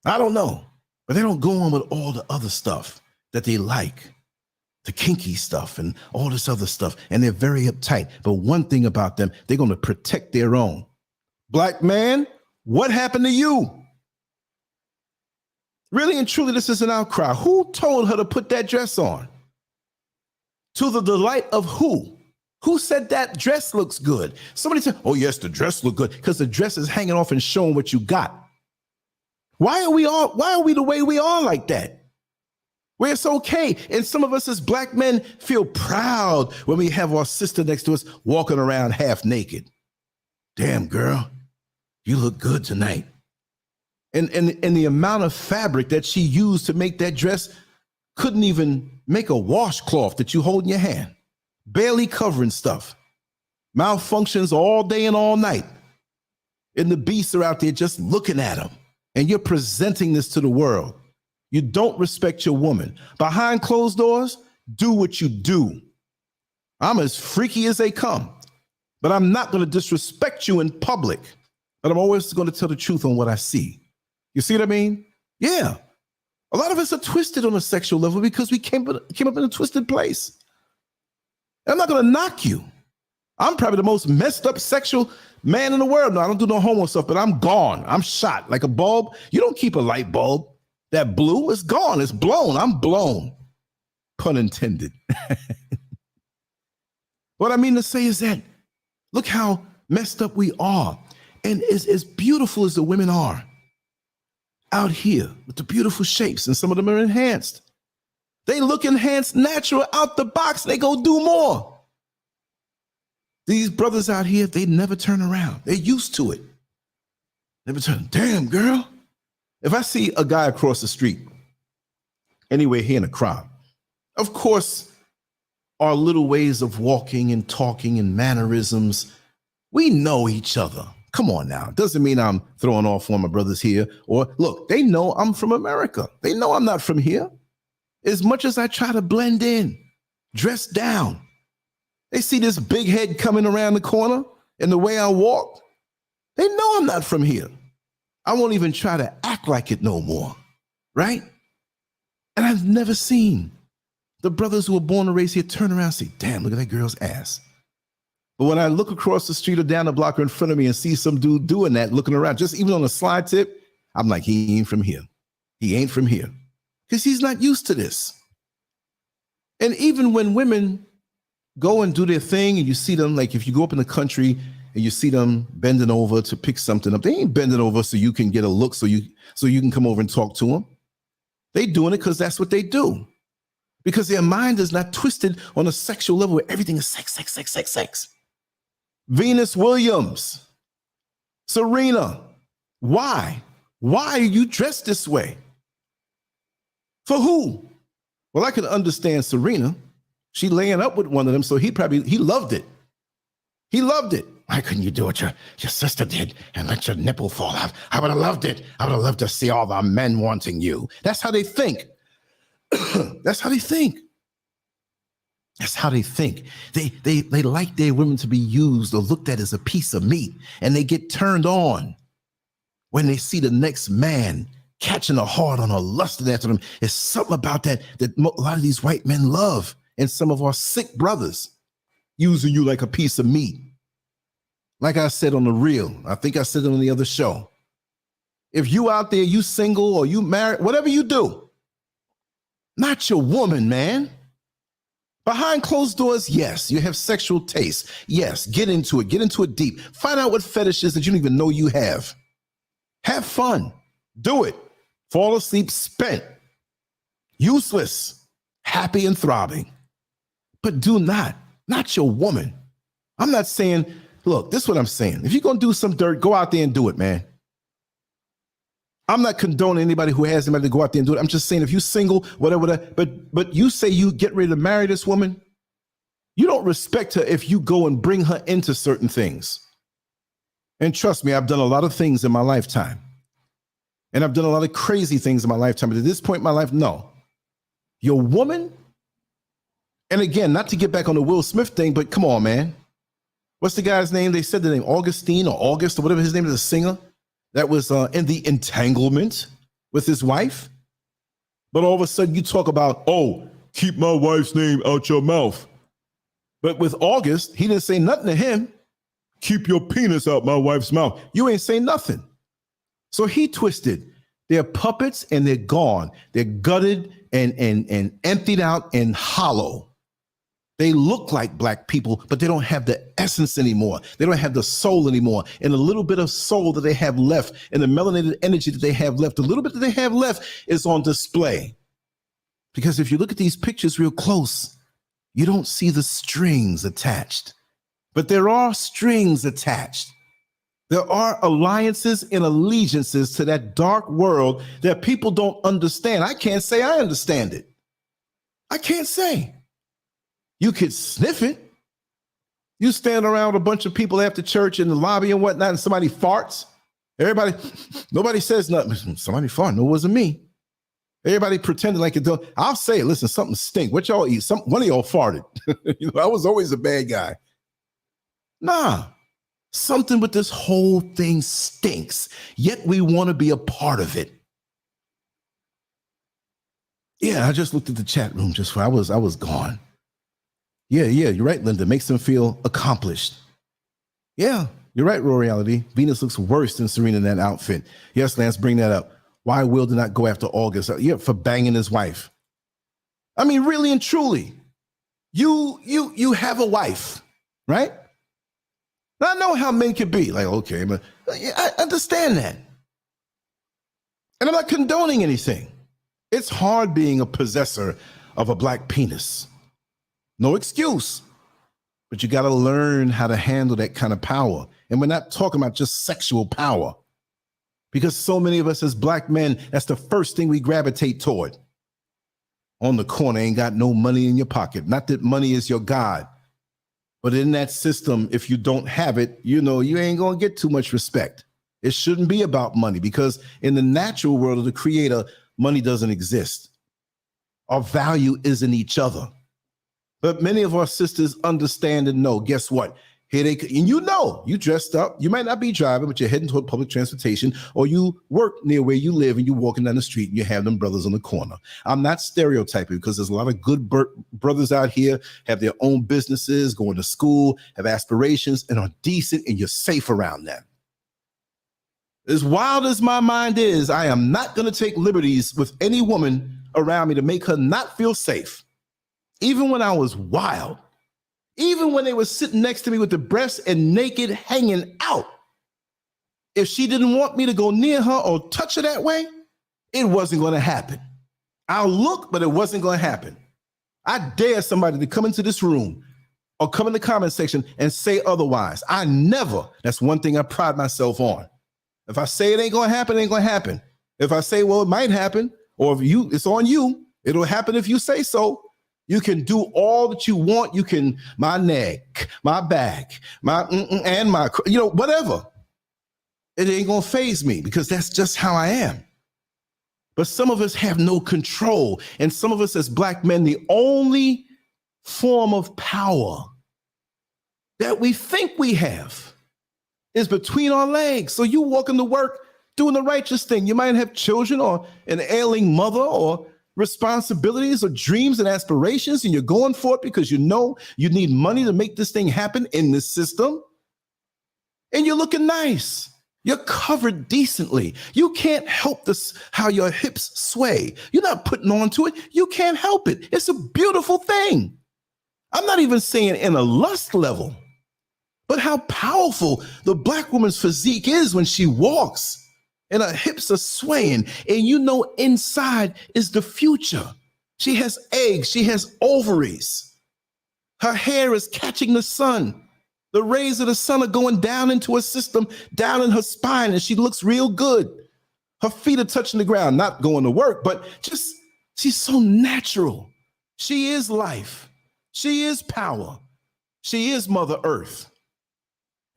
I don't know. But they don't go on with all the other stuff that they like. The kinky stuff and all this other stuff. And they're very uptight. But one thing about them, they're going to protect their own. Black man, what happened to you? Really and truly, this is an outcry. Who told her to put that dress on? To the delight of who? Who said that dress looks good? Somebody said, oh, yes, the dress look good because the dress is hanging off and showing what you got. Why are we the way we are like that? Where it's okay. And some of us as black men feel proud when we have our sister next to us walking around half naked. Damn, girl, you look good tonight. And the amount of fabric that she used to make that dress couldn't even make a washcloth that you hold in your hand, barely covering stuff. Malfunctions all day and all night. And the beasts are out there just looking at them. And you're presenting this to the world. You don't respect your woman. Behind closed doors, do what you do. I'm as freaky as they come, but I'm not going to disrespect you in public. But I'm always going to tell the truth on what I see. You see what I mean? Yeah. A lot of us are twisted on a sexual level because we came up in a twisted place. And I'm not going to knock you. I'm probably the most messed up sexual man in the world. No, I don't do no homo stuff, but I'm gone. I'm shot like a bulb. You don't keep a light bulb. That blue is gone. It's blown. I'm blown. Pun intended. What I mean to say is that look how messed up we are. And as beautiful as the women are out here with the beautiful shapes, and some of them are enhanced. They look enhanced, natural, out the box. They go do more. These brothers out here, they never turn around. They're used to it. Never turn. Damn, girl. If I see a guy across the street, anywhere here in a crowd, Of course, our little ways of walking and talking and mannerisms, we know each other. Come on now. Doesn't mean I'm throwing off on my brothers here. Or look, they know I'm from America. They know I'm not from here. As much as I try to blend in, dress down, they see this big head coming around the corner and the way I walk. They know I'm not from here. I won't even try to act like it no more, right? And I've never seen the brothers who were born and raised here turn around and say, damn, look at that girl's ass. But when I look across the street or down the block or in front of me and see some dude doing that, looking around, just even on a slide tip, I'm like, he ain't from here. He ain't from here. Because he's not used to this. And even when women go and do their thing and you see them, like if you go up in the country and you see them bending over to pick something up, they ain't bending over so you can get a look so you can come over and talk to them. They doing it because that's what they do. Because their mind is not twisted on a sexual level where everything is sex, sex, sex, sex, sex. Venus Williams, Serena, why? Why are you dressed this way? For who? Well, I can understand Serena. She laying up with one of them, so he loved it. He loved it. Why couldn't you do what your sister did and let your nipple fall out? I would have loved it. I would have loved to see all the men wanting you. That's how they think. That's how they think. That's how they think. They like their women to be used or looked at as a piece of meat, and they get turned on when they see the next man catching a heart on or lusting after them. It's something about that a lot of these white men love, and some of our sick brothers using you like a piece of meat. Like I said on the reel, I think I said it on the other show. If you out there, you single or you married, whatever you do, not your woman, man. Behind closed doors, yes, you have sexual taste. Yes, get into it deep. Find out what fetishes that you don't even know you have. Have fun. Do it. Fall asleep spent. Useless. Happy and throbbing. But do not your woman. I'm not saying, look, this is what I'm saying. If you're going to do some dirt, go out there and do it, man. I'm not condoning anybody who has anybody to go out there and do it. I'm just saying if you're single, whatever, but you say you get ready to marry this woman, you don't respect her if you go and bring her into certain things. And trust me, I've done a lot of things in my lifetime. And I've done a lot of crazy things in my lifetime. But at this point in my life, no. Your woman, and again, not to get back on the Will Smith thing, but come on, man. What's the guy's name? They said the name Augustine or August or whatever his name is, a singer that was in the entanglement with his wife. But all of a sudden you talk about, oh, keep my wife's name out your mouth. But with August, he didn't say nothing to him. Keep your penis out my wife's mouth. You ain't say nothing. So he twisted. They're puppets and they're gone. They're gutted and emptied out and hollow. They look like black people, but they don't have the essence anymore. They don't have the soul anymore. And the little bit of soul that they have left and the melanated energy that they have left, the little bit that they have left is on display. Because if you look at these pictures real close, you don't see the strings attached. But there are strings attached. There are alliances and allegiances to that dark world that people don't understand. I can't say I understand it. I can't say. You could sniff it. You stand around a bunch of people after church in the lobby and whatnot, and somebody farts. Nobody says nothing. Somebody farted. No, it wasn't me. Everybody pretending like it don't. I'll say it. Listen, something stink. What y'all eat? One of y'all farted. I was always a bad guy. Nah, something with this whole thing stinks. Yet we want to be a part of it. Yeah, I just looked at the chat room just for I was gone. Yeah, you're right, Linda. Makes them feel accomplished. Yeah, you're right, Raw Reality. Venus looks worse than Serena in that outfit. Yes, Lance, bring that up. Why Will did not go after August? Yeah, for banging his wife. I mean, really and truly, you have a wife, right? Now, I know how men can be. Like, okay, but I understand that. And I'm not condoning anything. It's hard being a possessor of a black penis. No excuse, but you got to learn how to handle that kind of power. And we're not talking about just sexual power, because so many of us as black men, that's the first thing we gravitate toward. on the corner ain't got no money in your pocket. Not that money is your God, but in that system, if you don't have it, you know, you ain't going to get too much respect. It shouldn't be about money, because in the natural world of the creator, money doesn't exist. Our value is in each other. But many of our sisters understand and know, guess what? Here they, and you know, you dressed up, you might not be driving, but you're heading toward public transportation, or you work near where you live and you're walking down the street and you have them brothers on the corner. I'm not stereotyping, because there's a lot of good brothers out here, have their own businesses, going to school, have aspirations, and are decent, and you're safe around them. As wild as my mind is, I am not going to take liberties with any woman around me to make her not feel safe. Even when I was wild, even when they were sitting next to me with the breasts and naked hanging out, if she didn't want me to go near her or touch her that way, it wasn't going to happen. I'll look, but it wasn't going to happen. I dare somebody to come into this room or come in the comment section and say otherwise. I never, that's one thing I pride myself on. If I say it ain't going to happen, it ain't going to happen. If I say, well, it might happen, or if you, it's on you, it'll happen if you say so. You can do all that you want. You can, my neck, my back, my, and my, you know, whatever. It ain't going to faze me, because that's just how I am. But some of us have no control. And some of us as Black men, the only form of power that we think we have is between our legs. So you walking to work doing the righteous thing. You might have children or an ailing mother or responsibilities or dreams and aspirations, and you're going for it because you know you need money to make this thing happen in this system. And you're looking nice. You're covered decently. You can't help this, how your hips sway. You're not putting on to it. You can't help it. It's a beautiful thing. I'm not even saying in a lust level, but how powerful the Black woman's physique is when she walks. And her hips are swaying, and you know inside is the future. She has eggs, she has ovaries. Her hair is catching the sun. The rays of the sun are going down into her system, down in her spine, and she looks real good. Her feet are touching the ground, not going to work, but just, she's so natural. She is life. She is power. She is Mother Earth.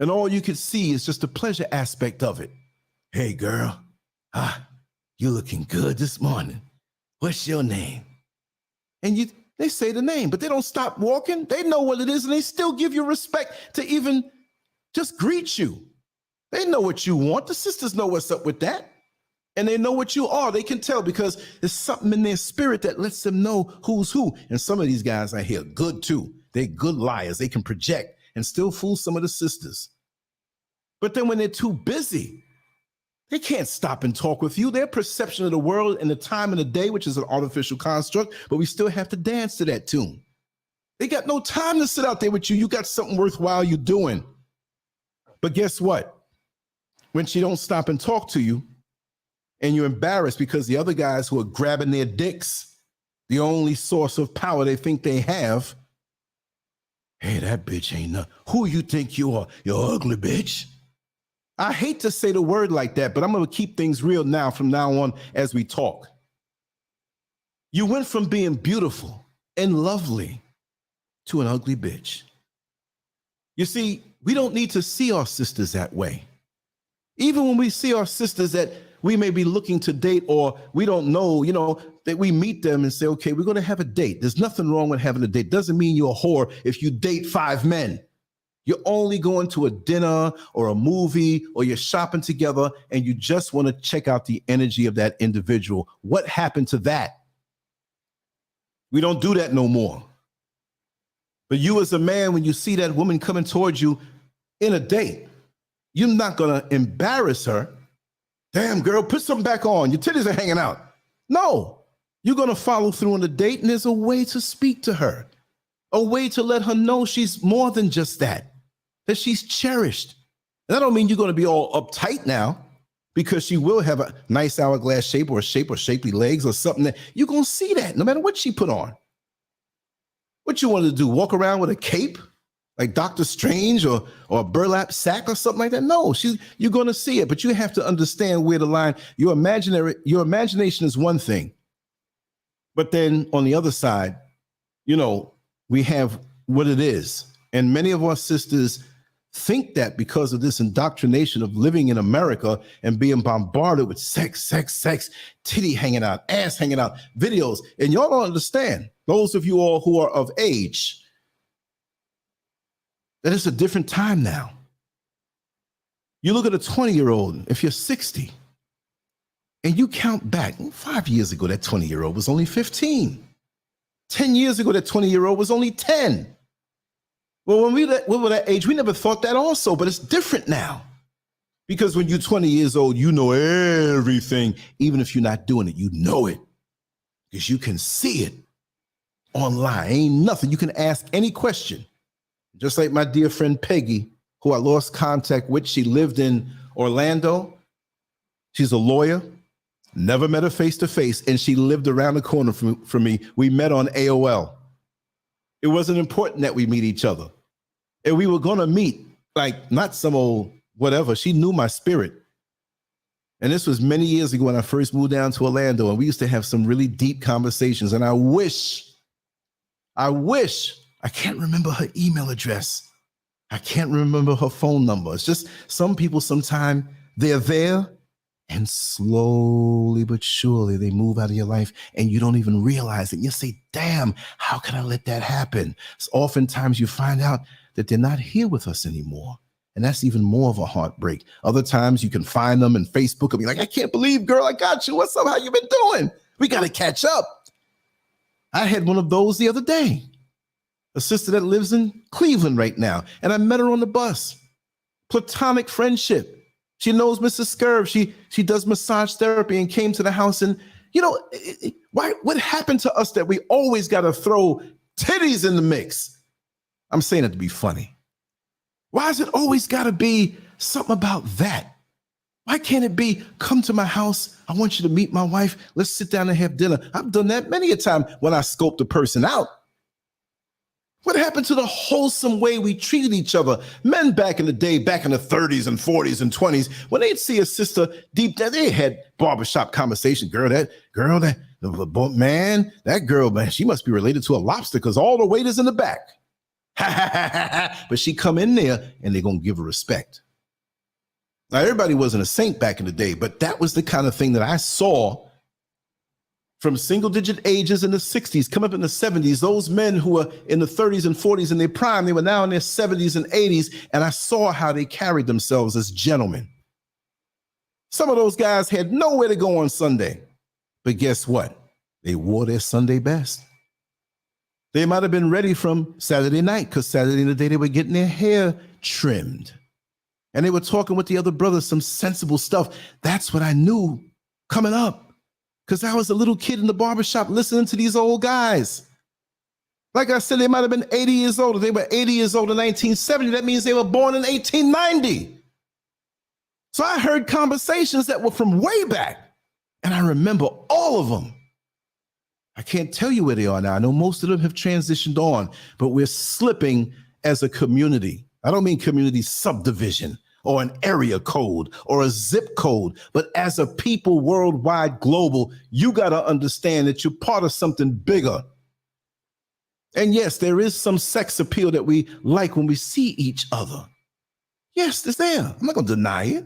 And all you can see is just the pleasure aspect of it. Hey, girl, you looking good this morning. What's your name? And they say the name, but they don't stop walking. They know what it is, and they still give you respect to even just greet you. They know what you want. The sisters know what's up with that. And they know what you are. They can tell, because there's something in their spirit that lets them know who's who. And some of these guys I hear good too. They're good liars. They can project and still fool some of the sisters. But then when they're too busy, they can't stop and talk with you. Their perception of the world and the time of the day, which is an artificial construct, but we still have to dance to that tune. They got no time to sit out there with you. You got something worthwhile you're doing. But guess what? When she don't stop and talk to you, and you're embarrassed because the other guys who are grabbing their dicks, the only source of power they think they have, hey, that bitch ain't nothing. Who you think you are? You ugly bitch. I hate to say the word like that, but I'm going to keep things real now from now on as we talk. You went from being beautiful and lovely to an ugly bitch. You see, we don't need to see our sisters that way. Even when we see our sisters that we may be looking to date, or we don't know, you know, that we meet them and say, okay, we're going to have a date. There's nothing wrong with having a date. Doesn't mean you're a whore if you date 5 men. You're only going to a dinner or a movie, or you're shopping together and you just want to check out the energy of that individual. What happened to that? We don't do that no more. But you as a man, when you see that woman coming towards you in a date, you're not going to embarrass her. Damn, girl, put something back on. Your titties are hanging out. No, you're going to follow through on the date, and there's a way to speak to her, a way to let her know she's more than just that she's cherished. And that don't mean you're going to be all uptight now, because she will have a nice hourglass shape or shapely legs or something that you're going to see that no matter what she put on. What you want to do, walk around with a cape like Dr. Strange or a burlap sack or something like that? No, you're going to see it, but you have to understand where the line, your imagination is one thing. But then on the other side, we have what it is. And many of our sisters think that because of this indoctrination of living in America and being bombarded with sex, titty hanging out, ass hanging out, videos. And y'all don't understand, those of you all who are of age, that it's a different time now. You look at a 20-year-old, if you're 60, and you count back, 5 years ago, that 20-year-old was only 15. 10 years ago, that 20-year-old was only 10. Well, when we were that age, we never thought that also, but it's different now. Because when you're 20 years old, you know everything. Even if you're not doing it, you know it. Because you can see it online. Ain't nothing. You can ask any question. Just like my dear friend Peggy, who I lost contact with. She lived in Orlando. She's a lawyer. Never met her face to face, and she lived around the corner from me. We met on AOL. It wasn't important that we meet each other. And we were going to meet, like, not some old whatever. She knew my spirit. And this was many years ago when I first moved down to Orlando, and we used to have some really deep conversations. And I wish, I can't remember her email address. I can't remember her phone number. It's just some people, sometime they're there, and slowly but surely they move out of your life and you don't even realize it. You say, damn, how can I let that happen? So oftentimes you find out that they're not here with us anymore. And that's even more of a heartbreak. Other times you can find them in Facebook and be like, I can't believe, girl, I got you. What's up? How you been doing? We got to catch up. I had one of those the other day. A sister that lives in Cleveland right now. And I met her on the bus. Platonic friendship. She knows Mrs. Scurv. She does massage therapy and came to the house. And, what happened to us that we always got to throw titties in the mix? I'm saying it to be funny. Why has it always got to be something about that? Why can't it be, come to my house, I want you to meet my wife, let's sit down and have dinner? I've done that many a time when I scoped a person out. What happened to the wholesome way we treated each other? Men back in the day, back in the 30s and 40s and 20s, when they'd see a sister deep down, they had barbershop conversation. That girl, man, she must be related to a lobster because all the weight is in the back. But she come in there and they're going to give her respect. Now, everybody wasn't a saint back in the day, but that was the kind of thing that I saw from single-digit ages in the 60s, come up in the 70s, those men who were in the 30s and 40s in their prime, they were now in their 70s and 80s, and I saw how they carried themselves as gentlemen. Some of those guys had nowhere to go on Sunday, but guess what? They wore their Sunday best. They might have been ready from Saturday night, because Saturday in the day they were getting their hair trimmed, and they were talking with the other brothers, some sensible stuff. That's what I knew coming up. Because I was a little kid in the barbershop listening to these old guys. Like I said, they might have been 80 years old. If they were 80 years old in 1970, that means they were born in 1890. So I heard conversations that were from way back, and I remember all of them. I can't tell you where they are now. I know most of them have transitioned on, but we're slipping as a community. I don't mean community subdivision or an area code or a zip code, but as a people worldwide, global, you got to understand that you're part of something bigger. And yes, there is some sex appeal that we like when we see each other. Yes, it's there. I'm not going to deny it.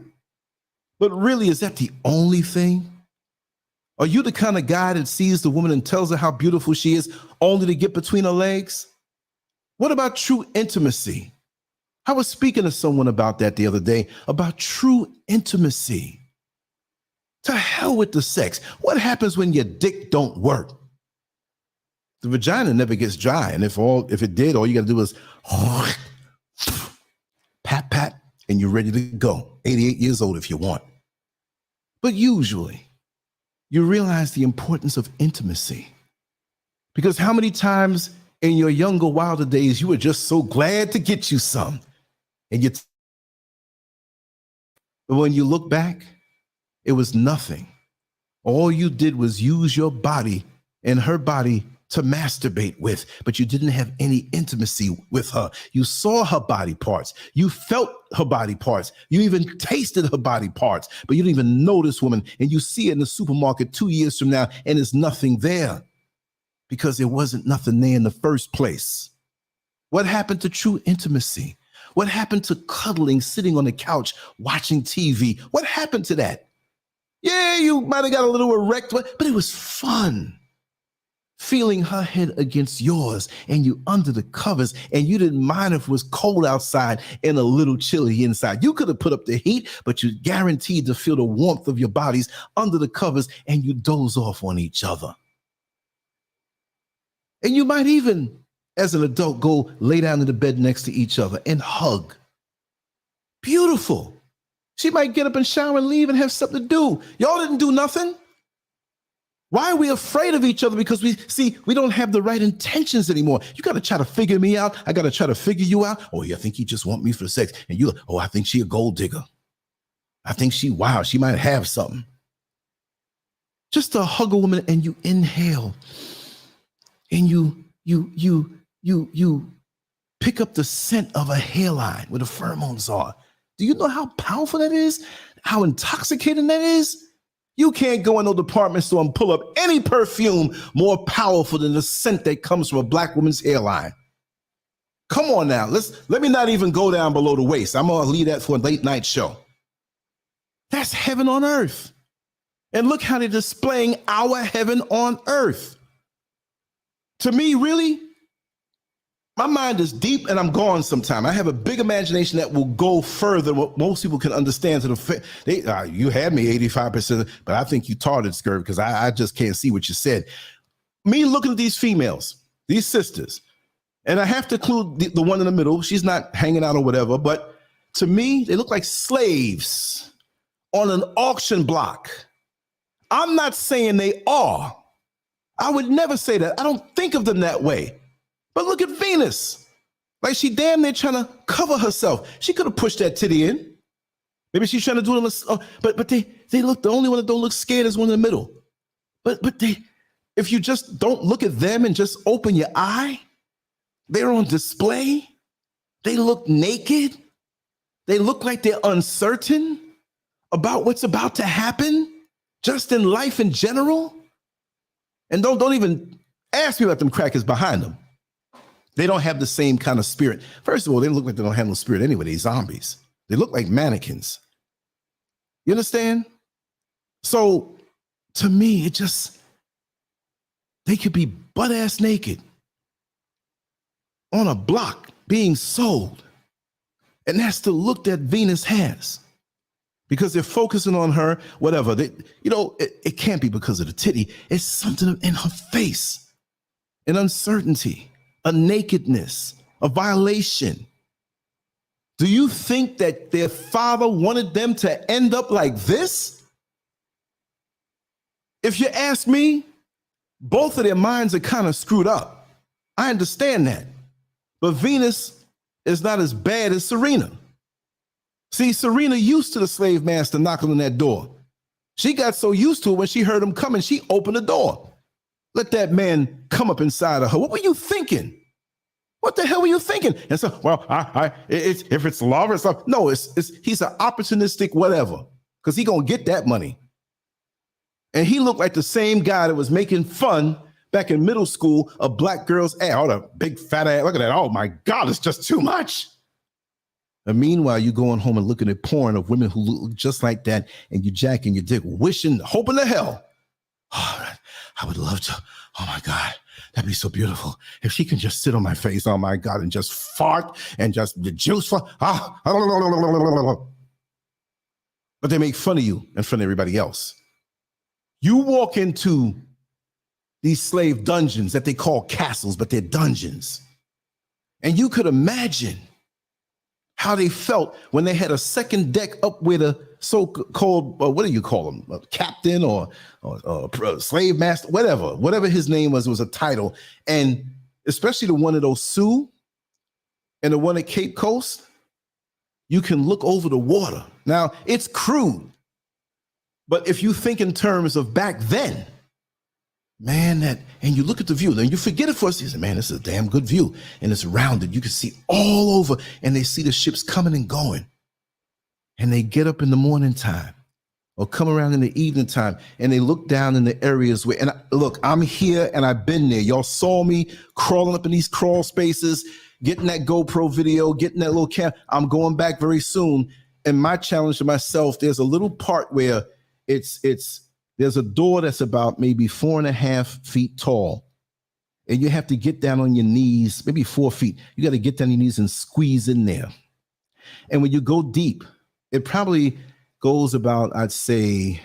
But really, is that the only thing? Are you the kind of guy that sees the woman and tells her how beautiful she is only to get between her legs? What about true intimacy? I was speaking to someone about that the other day, about true intimacy. To hell with the sex. What happens when your dick don't work? The vagina never gets dry, and if it did, all you got to do is pat, pat, and you're ready to go. 88 years old if you want. But usually, you realize the importance of intimacy. Because how many times in your younger, wilder days, you were just so glad to get you some. And but when you look back, it was nothing. All you did was use your body and her body to masturbate with, but you didn't have any intimacy with her. You saw her body parts. You felt her body parts. You even tasted her body parts, but you didn't even know this woman. And you see it in the supermarket 2 years from now, and there's nothing there. because there wasn't nothing there in the first place. What happened to true intimacy? What happened to cuddling, sitting on the couch, watching TV? What happened to that? Yeah, you might have got a little erect, but it was fun. Feeling her head against yours and you under the covers, and you didn't mind if it was cold outside and a little chilly inside. You could have put up the heat, but you're guaranteed to feel the warmth of your bodies under the covers, and you doze off on each other. And you might even, as an adult, go lay down in the bed next to each other and hug. Beautiful. She might get up and shower and leave and have something to do. Y'all didn't do nothing. Why are we afraid of each other? Because we don't have the right intentions anymore. You got to try to figure me out. I got to try to figure you out. Oh, you think he just want me for sex? And you, oh, I think she a gold digger. I think she might have something. Just to hug a woman and you inhale and you pick up the scent of a hairline where the pheromones are. Do you know how powerful that is? How intoxicating that is? You can't go in no department store and pull up any perfume more powerful than the scent that comes from a black woman's hairline. Come on now, let me not even go down below the waist. I'm gonna leave that for a late night show. That's heaven on earth. And look how they're displaying our heaven on earth. To me, really, my mind is deep and I'm gone sometime. I have a big imagination that will go further than what most people can understand. You had me 85%, but I think you tarted, Scurv, because I just can't see what you said. Me looking at these females, these sisters, and I have to include the one in the middle. She's not hanging out or whatever, but to me, they look like slaves on an auction block. I'm not saying they are. I would never say that. I don't think of them that way. But look at Venus. Like she damn near trying to cover herself. She could have pushed that titty in. Maybe she's trying to do it. But they look, the only one that don't look scared is one in the middle. But if you just don't look at them and just open your eye, they're on display. They look naked. They look like they're uncertain about what's about to happen, just in life in general. And don't even ask me about them crackers behind them. They don't have the same kind of spirit. First of all, they look like they don't have no spirit anyway. They're zombies. They look like mannequins. You understand? So to me, they could be butt-ass naked on a block being sold. And that's the look that Venus has. Because they're focusing on her, whatever. It can't be because of the titty. It's something in her face, an uncertainty, a nakedness, a violation. Do you think that their father wanted them to end up like this? If you ask me, both of their minds are kind of screwed up. I understand that. But Venus is not as bad as Serena. See, Serena used to the slave master knocking on that door. She got so used to it when she heard him coming, she opened the door. Let that man come up inside of her. What were you thinking? What the hell were you thinking? And so, well, if it's love or something, no, he's an opportunistic whatever, because he gonna get that money. And he looked like the same guy that was making fun back in middle school of black girls' ass. Oh, the big fat ass, look at that. Oh my God, it's just too much. And meanwhile, you going home and looking at porn of women who look just like that, and you jacking your dick, wishing, hoping to hell. Oh, I would love to. Oh my God, that'd be so beautiful. If she can just sit on my face, oh my God, and just fart and just the juice for, But they make fun of you in front of everybody else. You walk into these slave dungeons that they call castles, but they're dungeons. And you could imagine how they felt when they had a second deck up with a so-called, what do you call him? A captain or slave master, whatever his name was a title. And especially the one at Osu and the one at Cape Coast, you can look over the water. Now, it's crude, but if you think in terms of back then, man, and you look at the view, then you forget it for us. You say, man, this is a damn good view. And it's rounded. You can see all over, and they see the ships coming and going. And they get up in the morning time or come around in the evening time and they look down in the areas where, and look, I'm here and I've been there. Y'all saw me crawling up in these crawl spaces, getting that GoPro video, getting that little cam. I'm going back very soon. And my challenge to myself, there's a little part where there's a door that's about maybe 4.5 feet tall. And you have to get down on your knees, maybe 4 feet. You got to get down on your knees and squeeze in there. And when you go deep, it probably goes about, I'd say,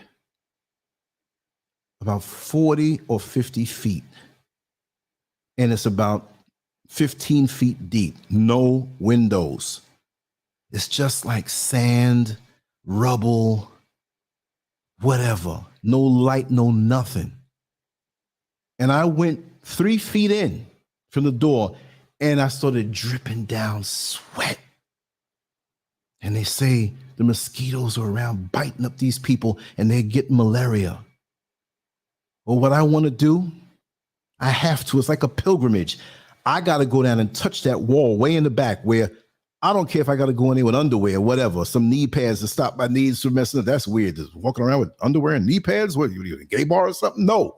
about 40 or 50 feet. And it's about 15 feet deep, no windows. It's just like sand, rubble, whatever, no light, no nothing. And I went 3 feet in from the door and I started dripping down sweat. And they say the mosquitoes are around biting up these people and they're getting malaria. Well, what I want to do, I have to. It's like a pilgrimage. I got to go down and touch that wall way in the back where I don't care if I got to go in there with underwear or whatever, some knee pads to stop my knees from messing up. That's weird. Just walking around with underwear and knee pads. What, you a gay bar or something? No.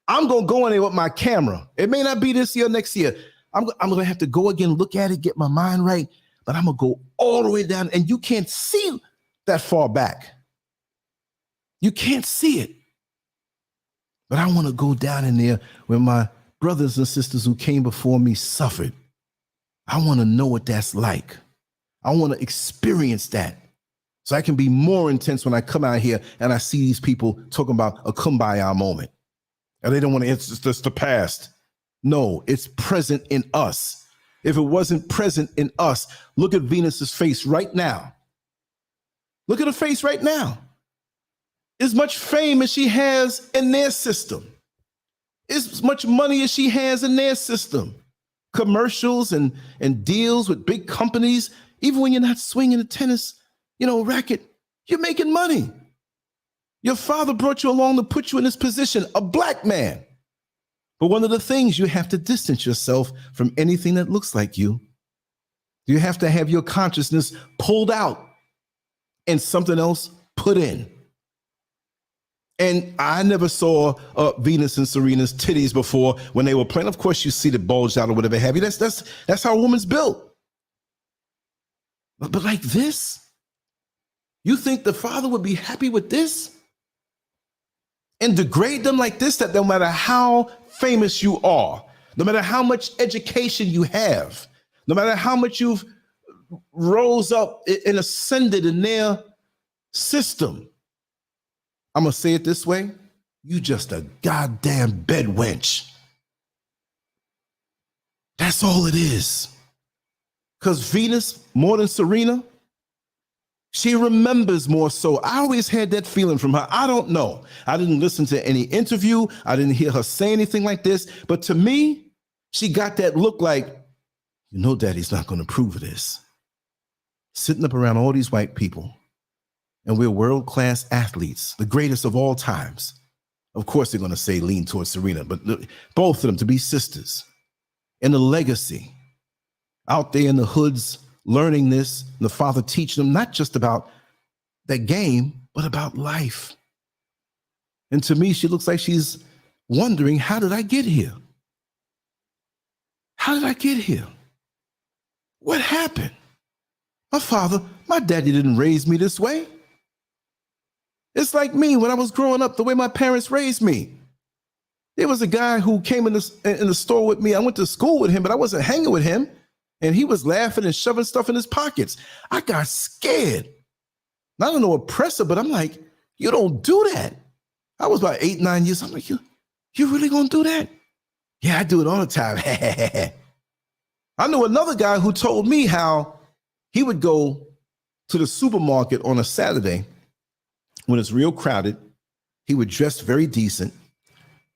I'm going to go in there with my camera. It may not be this year, next year. I'm going to have to go again, look at it, get my mind right. But I'm going to go all the way down and you can't see that far back. You can't see it. But I want to go down in there where my brothers and sisters who came before me suffered. I want to know what that's like. I want to experience that so I can be more intense when I come out here and I see these people talking about a kumbaya moment. And they don't want to, it's just the past. No, it's present in us. If it wasn't present in us, look at Venus's face right now. Look at her face right now. As much fame as she has in their system, as much money as she has in their system, commercials and deals with big companies. Even when you're not swinging a tennis, racket, you're making money. Your father brought you along to put you in this position, a black man. But one of the things, you have to distance yourself from anything that looks like you. You have to have your consciousness pulled out and something else put in. And I never saw Venus and Serena's titties before when they were playing. Of course, you see the bulged out or whatever have you. That's how a woman's built. But like this, you think the father would be happy with this? And degrade them like this, that no matter how famous you are, no matter how much education you have, no matter how much you've rose up and ascended in their system, I'm going to say it this way, you just a goddamn bed wench. That's all it is. Because Venus, more than Serena, she remembers more so. I always had that feeling from her. I don't know. I didn't listen to any interview. I didn't hear her say anything like this. But to me, she got that look like, Daddy's not going to approve of this. Sitting up around all these white people. And we're world-class athletes, the greatest of all times. Of course, they're going to say lean towards Serena, but both of them to be sisters. And the legacy out there in the hoods, learning this, the father teaching them not just about that game, but about life. And to me, she looks like she's wondering, how did I get here? How did I get here? What happened? My daddy didn't raise me this way. It's like me when I was growing up, the way my parents raised me. There was a guy who came in the store with me. I went to school with him, but I wasn't hanging with him. And he was laughing and shoving stuff in his pockets. I got scared. I don't know, oppressor, but I'm like, you don't do that. I was about 8, 9 years. I'm like, you really gonna do that? Yeah, I do it all the time. I know another guy who told me how he would go to the supermarket on a Saturday when it's real crowded. He would dress very decent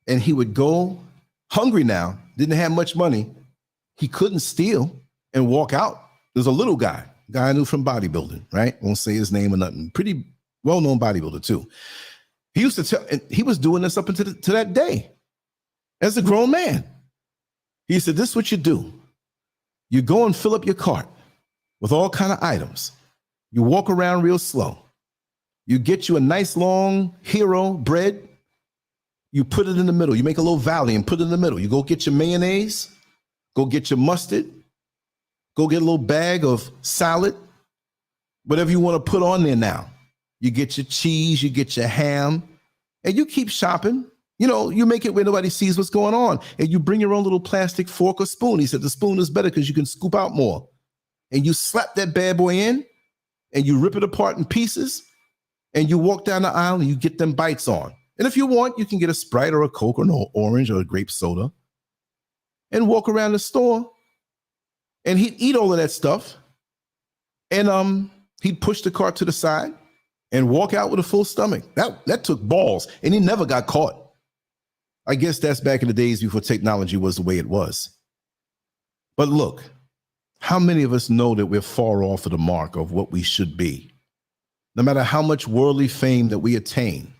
and he would go hungry now, didn't have much money. He couldn't steal and walk out. There's a little guy I knew from bodybuilding, right? Won't say his name or nothing. Pretty well-known bodybuilder too. He used to tell, and he was doing this up until to that day as a grown man. He said, this is what you do. You go and fill up your cart with all kind of items. You walk around real slow. You get you a nice long hero bread. You put it in the middle. You make a little valley and put it in the middle. You go get your mayonnaise. Go get your mustard. Go get a little bag of salad. Whatever you want to put on there now. You get your cheese. You get your ham. And you keep shopping. You know, you make it where nobody sees what's going on. And you bring your own little plastic fork or spoon. He said the spoon is better because you can scoop out more. And you slap that bad boy in. And you rip it apart in pieces. And you walk down the aisle and you get them bites on. And if you want, you can get a Sprite or a Coke or an orange or a grape soda and walk around the store. And he'd eat all of that stuff. And he'd push the cart to the side and walk out with a full stomach. That took balls. And he never got caught. I guess that's back in the days before technology was the way it was. But look, how many of us know that we're far off of the mark of what we should be? No matter how much worldly fame that we attain,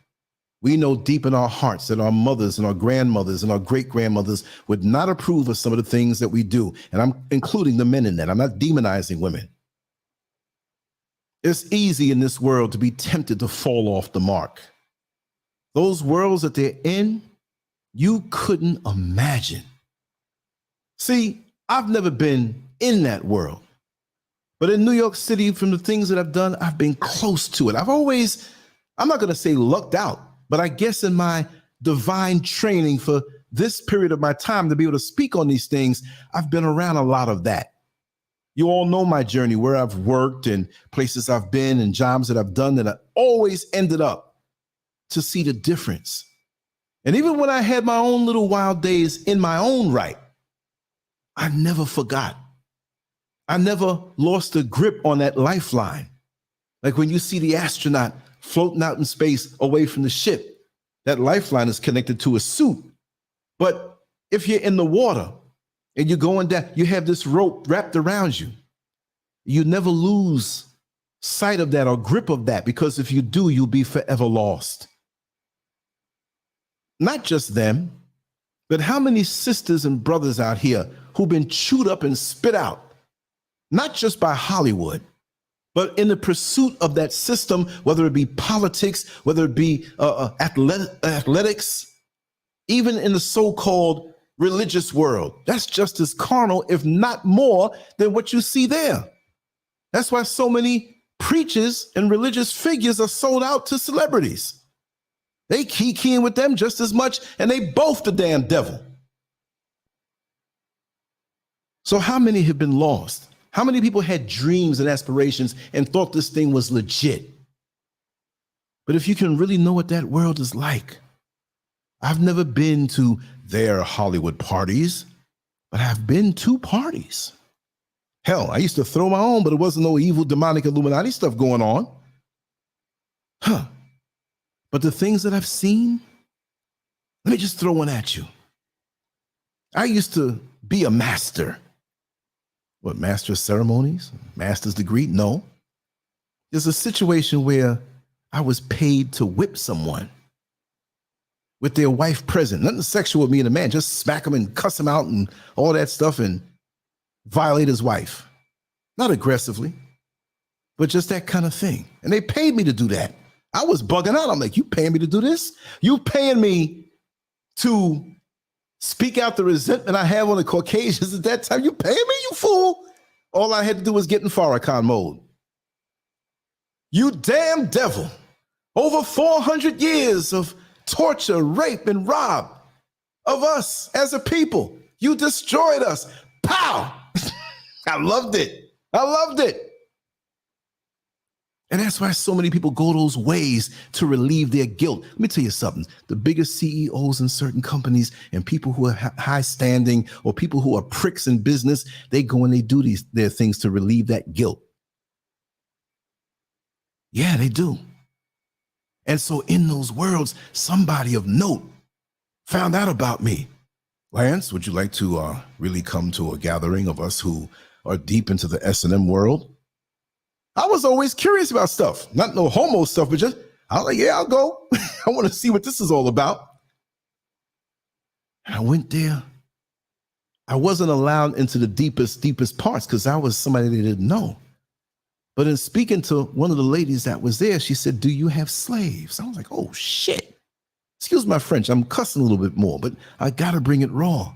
we know deep in our hearts that our mothers and our grandmothers and our great-grandmothers would not approve of some of the things that we do. And I'm including the men in that. I'm not demonizing women. It's easy in this world to be tempted to fall off the mark. Those worlds that they're in, you couldn't imagine. See, I've never been in that world. But in New York City, from the things that I've done, I've been close to it. I'm not going to say lucked out, but I guess in my divine training for this period of my time to be able to speak on these things, I've been around a lot of that. You all know my journey, where I've worked and places I've been and jobs that I've done that I always ended up to see the difference. And even when I had my own little wild days in my own right, I never forgot. I never lost a grip on that lifeline. Like when you see the astronaut floating out in space away from the ship, that lifeline is connected to a suit. But if you're in the water and you're going down, you have this rope wrapped around you. You never lose sight of that or grip of that, because if you do, you'll be forever lost. Not just them, but how many sisters and brothers out here who've been chewed up and spit out, not just by Hollywood, but in the pursuit of that system, whether it be politics, whether it be athletics, even in the so-called religious world, that's just as carnal, if not more, than what you see there. That's why so many preachers and religious figures are sold out to celebrities. They keying with them just as much, and they both the damn devil. So how many have been lost? How many people had dreams and aspirations and thought this thing was legit? But if you can really know what that world is like, I've never been to their Hollywood parties, but I've been to parties. Hell, I used to throw my own, but it wasn't no evil, demonic, Illuminati stuff going on. But the things that I've seen, let me just throw one at you. I used to be a master. What, master of ceremonies? Master's degree? No. There's a situation where I was paid to whip someone with their wife present. Nothing sexual with me and the man, just smack him and cuss him out and all that stuff and violate his wife. Not aggressively, but just that kind of thing. And they paid me to do that. I was bugging out. I'm like, you paying me to do this? You paying me to speak out the resentment I have on the Caucasians at that time? You paying me, you fool? All I had to do was get in Farrakhan mode. You damn devil. Over 400 years of torture, rape, and rob of us as a people. You destroyed us. Pow! I loved it. I loved it. And that's why so many people go those ways to relieve their guilt. Let me tell you something. The biggest CEOs in certain companies and people who are high standing or people who are pricks in business, they go and they do their things to relieve that guilt. Yeah, they do. And so in those worlds, somebody of note found out about me. Lance, would you like to really come to a gathering of us who are deep into the S&M world? I was always curious about stuff, not no homo stuff, but just, I was like, yeah, I'll go. I want to see what this is all about. And I went there. I wasn't allowed into the deepest parts because I was somebody they didn't know. But in speaking to one of the ladies that was there, she said, do you have slaves? I was like, oh, shit. Excuse my French. I'm cussing a little bit more, but I got to bring it raw.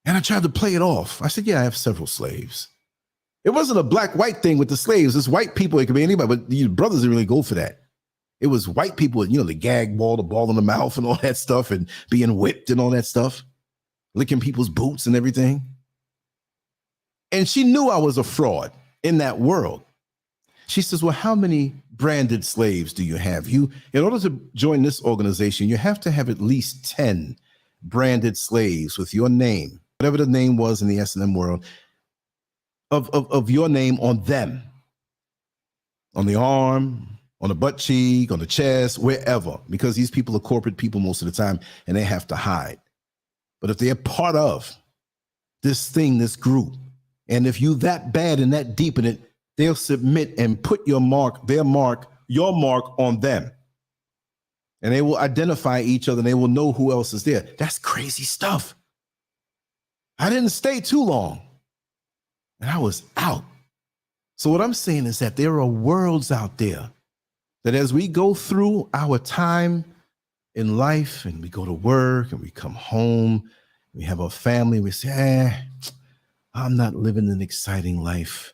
And I tried to play it off. I said, yeah, I have several slaves. It wasn't a black-white thing with the slaves. It's white people. It could be anybody, but the brothers didn't really go for that. It was white people, the gag ball, the ball in the mouth and all that stuff and being whipped and all that stuff, licking people's boots and everything. And she knew I was a fraud in that world. She says, well, how many branded slaves do you have? In order to join this organization, you have to have at least 10 branded slaves with your name, whatever the name was in the S&M world, of your name on them, on the arm, on the butt cheek, on the chest, wherever, because these people are corporate people most of the time and they have to hide. But if they're part of this thing, this group, and if you that bad and that deep in it, they'll submit and put your mark on them. And they will identify each other and they will know who else is there. That's crazy stuff. I didn't stay too long and I was out. So what I'm saying is that there are worlds out there that as we go through our time in life and we go to work and we come home, we have a family, we say, I'm not living an exciting life.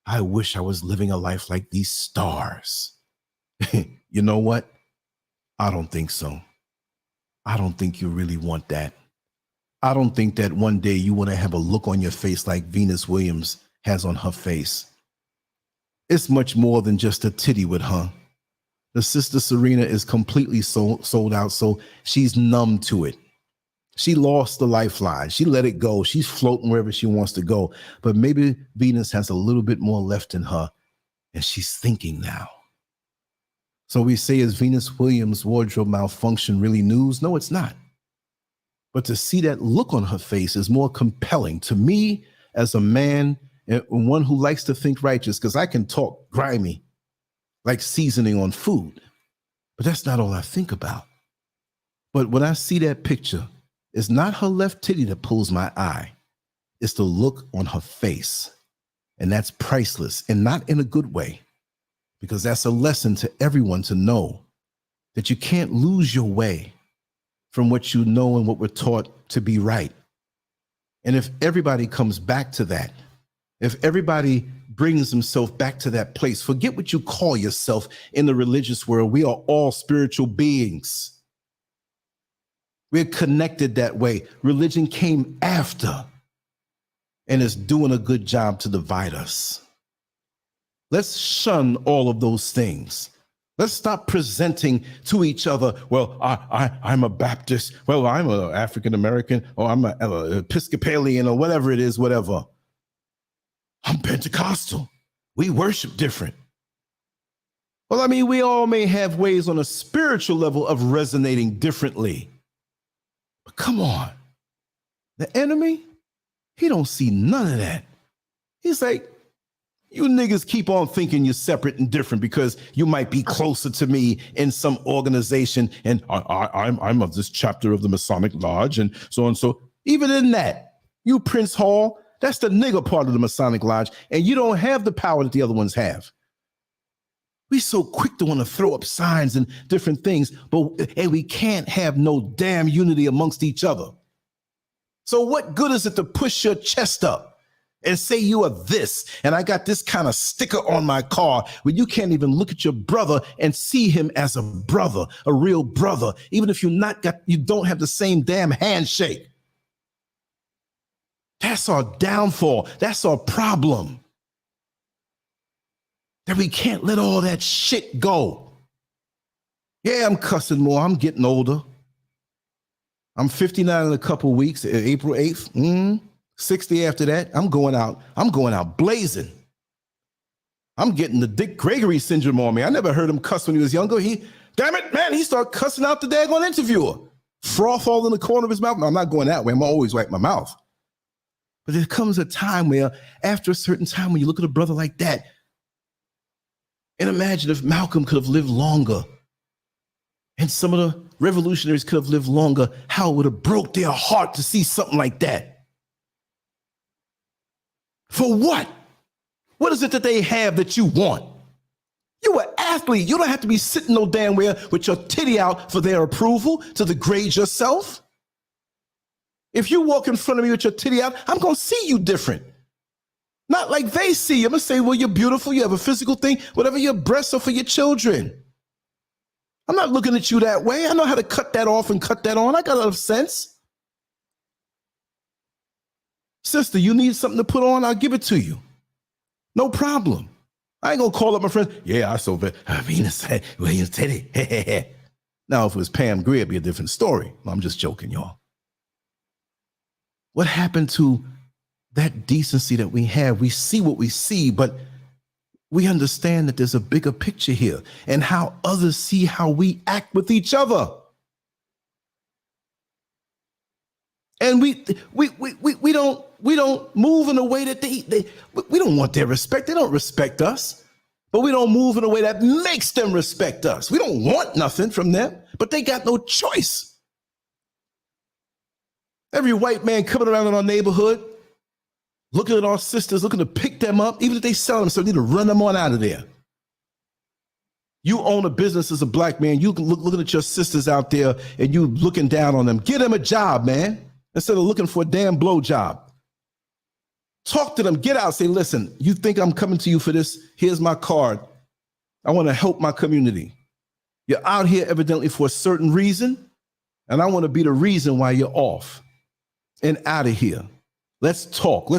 I wish I was living a life like these stars. You know what? I don't think so. I don't think you really want that. I don't think that one day you want to have a look on your face like Venus Williams has on her face. It's much more than just a titty with her. The sister Serena is completely sold out, so she's numb to it. She lost the lifeline. She let it go. She's floating wherever she wants to go. But maybe Venus has a little bit more left in her, and she's thinking now. So we say, is Venus Williams' wardrobe malfunction really news? No, it's not. But to see that look on her face is more compelling to me as a man and one who likes to think righteous, because I can talk grimy like seasoning on food. But that's not all I think about. But when I see that picture, it's not her left titty that pulls my eye. It's the look on her face. And that's priceless, and not in a good way, because that's a lesson to everyone to know that you can't lose your way from what you know and what we're taught to be right. And if everybody comes back to that, if everybody brings himself back to that place, forget what you call yourself in the religious world. We are all spiritual beings. We're connected that way. Religion came after and is doing a good job to divide us. Let's shun all of those things. Let's stop presenting to each other, well, I'm a Baptist, well, I'm an African-American, or I'm an Episcopalian, or whatever it is, whatever. I'm Pentecostal. We worship different. Well, I mean, we all may have ways on a spiritual level of resonating differently. But come on, the enemy, he don't see none of that. He's like, you niggas keep on thinking you're separate and different because you might be closer to me in some organization, and I'm of this chapter of the Masonic Lodge, and so on. So even in that, you Prince Hall, that's the nigger part of the Masonic Lodge, and you don't have the power that the other ones have. We so quick to want to throw up signs and different things, and we can't have no damn unity amongst each other. So what good is it to push your chest up and say you are this, and I got this kind of sticker on my car, when you can't even look at your brother and see him as a brother, a real brother, even if you don't have the same damn handshake. That's our downfall. That's our problem. That we can't let all that shit go. Yeah, I'm cussing more. I'm getting older. I'm 59 in a couple weeks, April 8th. 60 after that. I'm going out blazing. I'm getting the Dick Gregory syndrome on me. I never heard him cuss when he was younger. Damn it, man, he started cussing out the daggone interviewer. Froth all in the corner of his mouth. No, I'm not going that way. I'm always wipe my mouth. But there comes a time where, after a certain time, when you look at a brother like that, and imagine if Malcolm could have lived longer, and some of the revolutionaries could have lived longer, how it would have broke their heart to see something like that. For what? What is it that they have that you want? You an athlete. You don't have to be sitting no damn where with your titty out for their approval to degrade yourself. If you walk in front of me with your titty out, I'm going to see you different. Not like they see you. I'm going to say, well, you're beautiful. You have a physical thing, whatever your breasts are for your children. I'm not looking at you that way. I know how to cut that off and cut that on. I got enough sense. Sister, you need something to put on? I'll give it to you. No problem. I ain't going to call up my friends. Yeah, I saw Venus Williams titty. Now, if it was Pam Grier, it'd be a different story. I'm just joking, y'all. What happened to that decency that we have? We see what we see, but we understand that there's a bigger picture here and how others see how we act with each other. And we don't move in a way that we don't want their respect. They don't respect us, but we don't move in a way that makes them respect us. We don't want nothing from them, but they got no choice. Every white man coming around in our neighborhood, looking at our sisters, looking to pick them up, even if they sell them, so they need to run them on out of there. You own a business as a black man, you looking at your sisters out there and you looking down on them. Get them a job, man, instead of looking for a damn blow job. Talk to them, get out, say, listen, you think I'm coming to you for this? Here's my card. I want to help my community. You're out here evidently for a certain reason, and I want to be the reason why you're off and out of here. Let's talk.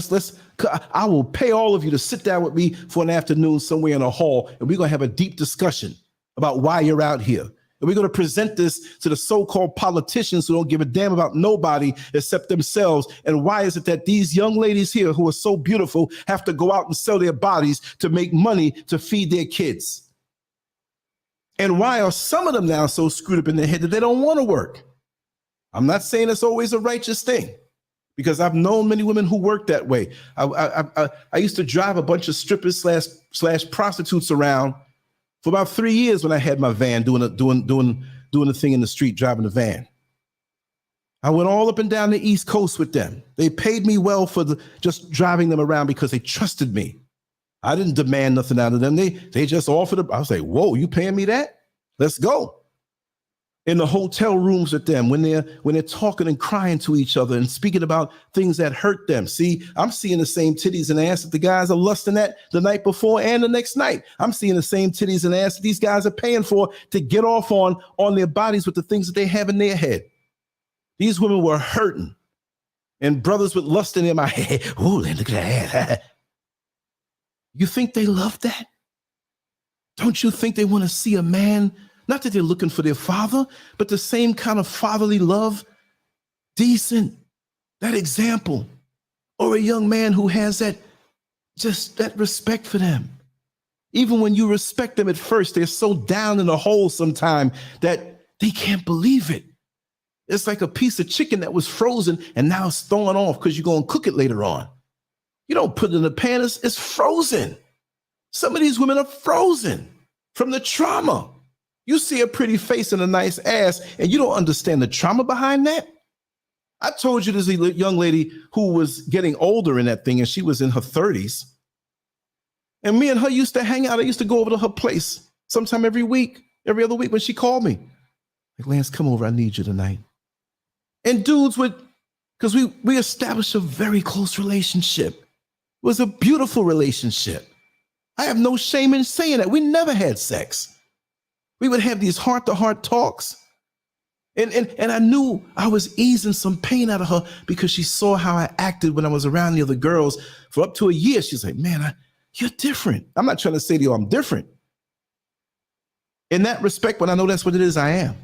I will pay all of you to sit down with me for an afternoon somewhere in a hall, and we're going to have a deep discussion about why you're out here. And we're going to present this to the so-called politicians who don't give a damn about nobody except themselves. And why is it that these young ladies here who are so beautiful have to go out and sell their bodies to make money to feed their kids? And why are some of them now so screwed up in their head that they don't want to work? I'm not saying it's always a righteous thing, because I've known many women who work that way. I used to drive a bunch of strippers slash prostitutes around for about 3 years when I had my van doing a thing in the street, driving the van. I went all up and down the East Coast with them. They paid me well for just driving them around because they trusted me. I didn't demand nothing out of them. They just offered it. I was like, whoa, you paying me that? Let's go. In the hotel rooms with them, when they're talking and crying to each other and speaking about things that hurt them. See, I'm seeing the same titties and ass that the guys are lusting at the night before and the next night. I'm seeing the same titties and ass that these guys are paying for to get off on their bodies with the things that they have in their head. These women were hurting, and brothers with lust in their mind. Oh, look at that. You think they love that? Don't you think they want to see a man? Not that they're looking for their father, but the same kind of fatherly love, decent, that example, or a young man who has that respect for them. Even when you respect them at first, they're so down in the hole sometime that they can't believe it. It's like a piece of chicken that was frozen and now it's thawing off because you're going to cook it later on. You don't put it in the pan, it's frozen. Some of these women are frozen from the trauma. You see a pretty face and a nice ass, and you don't understand the trauma behind that. I told you there's a young lady who was getting older in that thing, and she was in her 30s. And me and her used to hang out. I used to go over to her place sometime every other week when she called me. Like, Lance, come over. I need you tonight. And dudes would, because we established a very close relationship. It was a beautiful relationship. I have no shame in saying that. We never had sex. We would have these heart-to-heart talks. And I knew I was easing some pain out of her because she saw how I acted when I was around the other girls for up to a year. She's like, man, you're different. I'm not trying to say to you I'm different. In that respect, but I know that's what it is I am.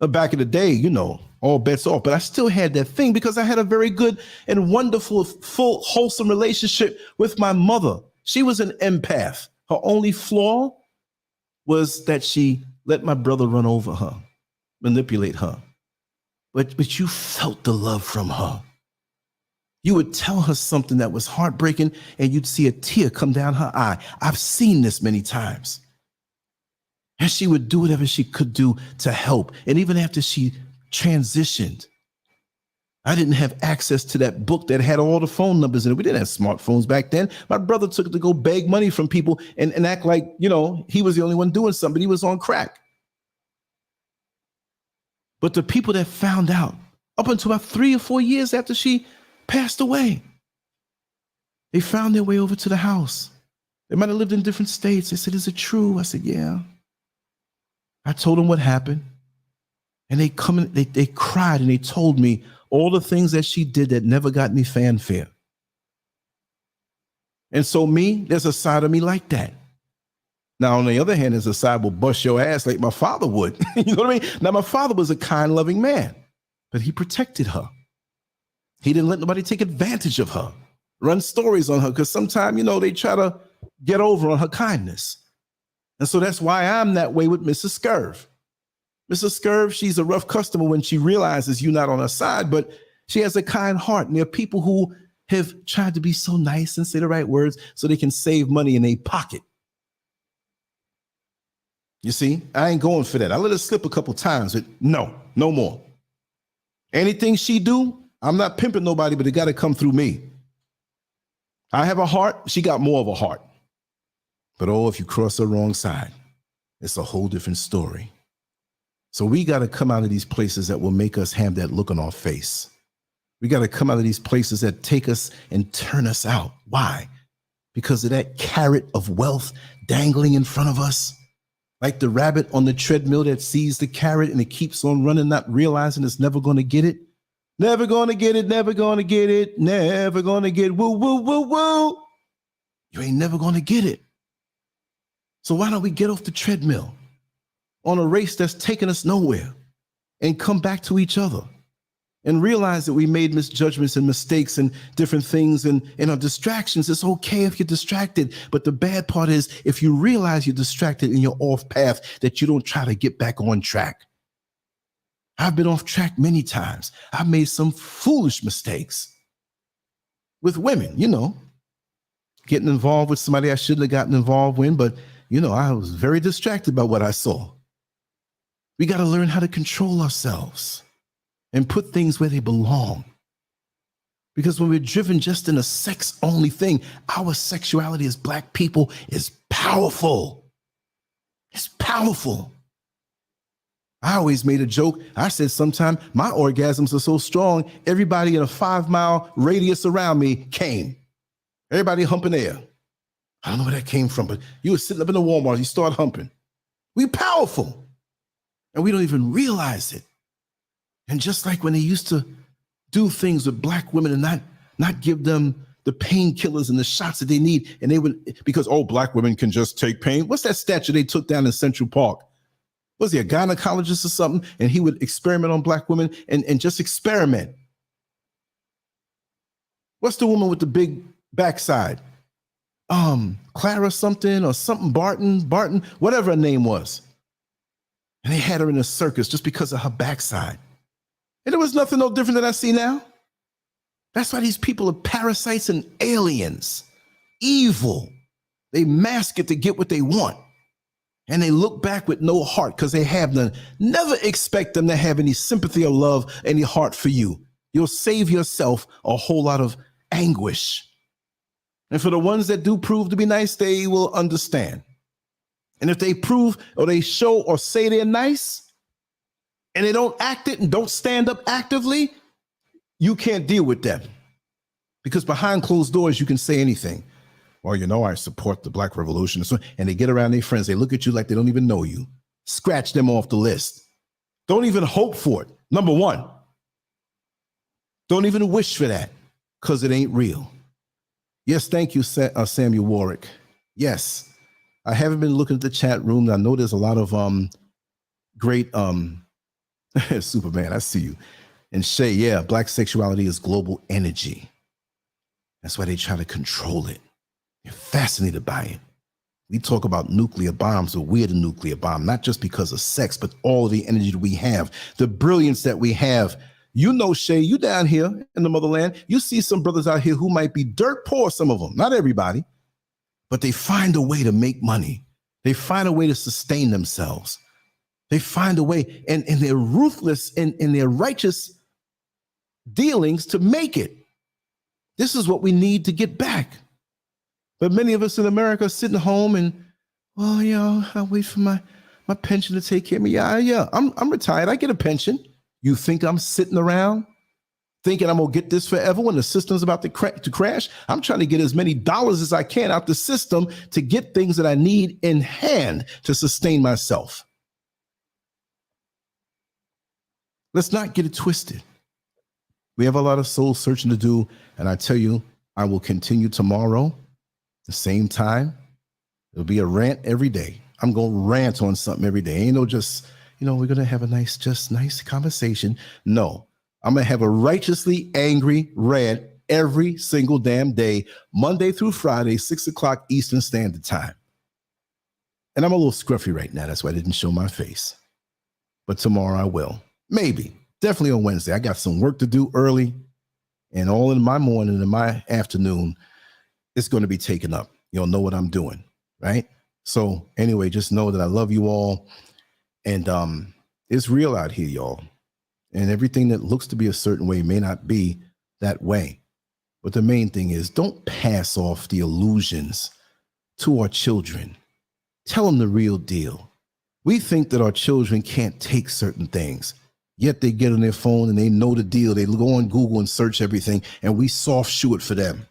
But back in the day, all bets off. But I still had that thing because I had a very good and wonderful, full, wholesome relationship with my mother. She was an empath. Her only flaw was that she let my brother run over her, manipulate her. But you felt the love from her. You would tell her something that was heartbreaking and you'd see a tear come down her eye. I've seen this many times. And she would do whatever she could do to help. And even after she transitioned, I didn't have access to that book that had all the phone numbers in it. We didn't have smartphones back then. My brother took it to go beg money from people and act like, he was the only one doing something. He was on crack. But the people that found out up until about 3 or 4 years after she passed away, they found their way over to the house. They might have lived in different states. They said, "Is it true?" I said, "Yeah." I told them what happened. And they cried and they told me all the things that she did that never got any fanfare. And so there's a side of me like that. Now, on the other hand, there's a side will bust your ass like my father would. You know what I mean? Now, my father was a kind, loving man, but he protected her. He didn't let nobody take advantage of her, run stories on her, because sometimes, they try to get over on her kindness. And so that's why I'm that way with Mrs. Scurv. Mrs. Scurv, she's a rough customer when she realizes you're not on her side, but she has a kind heart. And there are people who have tried to be so nice and say the right words so they can save money in their pocket. You see, I ain't going for that. I let her slip a couple times, but no more. Anything she do, I'm not pimping nobody, but it got to come through me. I have a heart. She got more of a heart. But if you cross the wrong side, it's a whole different story. So we got to come out of these places that will make us have that look on our face. We got to come out of these places that take us and turn us out. Why? Because of that carrot of wealth dangling in front of us. Like the rabbit on the treadmill that sees the carrot and it keeps on running, not realizing it's never going to get it. Never going to get it, never going to get it, never going to get it. Woo, woo, woo, woo. You ain't never going to get it. So why don't we get off the treadmill on a race that's taking us nowhere and come back to each other and realize that we made misjudgments and mistakes and different things and our distractions. It's okay if you're distracted, but the bad part is if you realize you're distracted and you're off path, that you don't try to get back on track. I've been off track many times. I've made some foolish mistakes with women, getting involved with somebody I shouldn't have gotten involved with, but I was very distracted by what I saw. We got to learn how to control ourselves and put things where they belong. Because when we're driven just in a sex-only thing, our sexuality as Black people is powerful. It's powerful. I always made a joke. I said sometime my orgasms are so strong, everybody in a 5-mile radius around me came. Everybody humping air. I don't know where that came from, but you were sitting up in the Walmart, you start humping. We powerful. And we don't even realize it. And just like when they used to do things with Black women and not give them the painkillers and the shots that they need, and they would, because Black women can just take pain. What's that statue they took down in Central Park? Was he a gynecologist or something? And he would experiment on Black women and just experiment. What's the woman with the big backside? Clara something or something Barton, whatever her name was. And they had her in a circus just because of her backside. And there was nothing no different than I see now. That's why these people are parasites and aliens, evil. They mask it to get what they want. And they look back with no heart because they have none. Never expect them to have any sympathy or love, any heart for you. You'll save yourself a whole lot of anguish. And for the ones that do prove to be nice, they will understand. And if they prove or they show or say they're nice and they don't act it and don't stand up actively, you can't deal with them. Because behind closed doors, you can say anything. Well, I support the Black Revolution. And they get around their friends. They look at you like they don't even know you. Scratch them off the list. Don't even hope for it. Number one, don't even wish for that because it ain't real. Yes, thank you, Samuel Warwick. Yes, I haven't been looking at the chat room. I know there's a lot of great Superman. I see you. And Shay, yeah, Black sexuality is global energy. That's why they try to control it. You're fascinated by it. We talk about nuclear bombs, but we're the nuclear bomb, not just because of sex, but all the energy that we have, the brilliance that we have. Shay, you down here in the motherland, you see some brothers out here who might be dirt poor, some of them, not everybody, but they find a way to make money. They find a way to sustain themselves. They find a way, and they're ruthless and they're righteous dealings to make it. This is what we need to get back. But many of us in America are sitting home and, well, I'll wait for my pension to take care of me. Yeah. I'm retired. I get a pension. You think I'm sitting around thinking I'm going to get this forever when the system's about to crash? I'm trying to get as many dollars as I can out the system to get things that I need in hand to sustain myself. Let's not get it twisted. We have a lot of soul searching to do. And I tell you, I will continue tomorrow, the same time. It'll be a rant every day. I'm going to rant on something every day. Ain't no just, we're going to have a nice conversation. No, I'm going to have a righteously angry rant every single damn day, Monday through Friday, 6 o'clock Eastern Standard Time. And I'm a little scruffy right now. That's why I didn't show my face. But tomorrow I will. Maybe. Definitely on Wednesday. I got some work to do early, and all in my morning and my afternoon, it's going to be taken up. You'll know what I'm doing, right? So anyway, just know that I love you all. And it's real out here, y'all. And everything that looks to be a certain way may not be that way. But the main thing is, don't pass off the illusions to our children. Tell them the real deal. We think that our children can't take certain things. Yet they get on their phone and they know the deal. They go on Google and search everything, and we soft shoe it for them.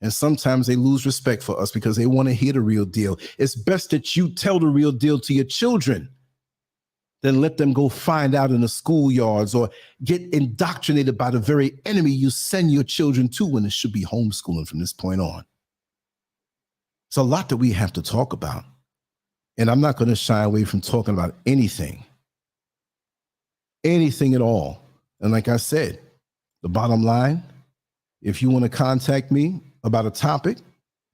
And sometimes they lose respect for us because they want to hear the real deal. It's best that you tell the real deal to your children than let them go find out in the schoolyards or get indoctrinated by the very enemy you send your children to, when it should be homeschooling from this point on. It's a lot that we have to talk about. And I'm not going to shy away from talking about anything at all. And like I said, the bottom line, if you want to contact me about a topic,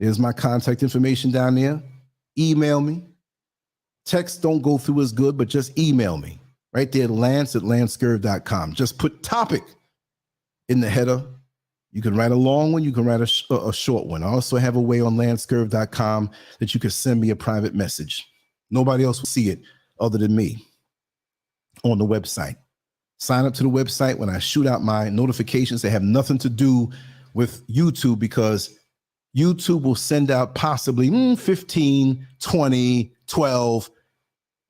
there's my contact information down there. Email me. Text don't go through as good, but just email me. Right there, Lance@Lancescurv.com. Just put topic in the header. You can write a long one. You can write a short one. I also have a way on Lancescurv.com that you can send me a private message. Nobody else will see it other than me on the website. Sign up to the website. When I shoot out my notifications, they have nothing to do with YouTube, because YouTube will send out possibly 15, 20, 12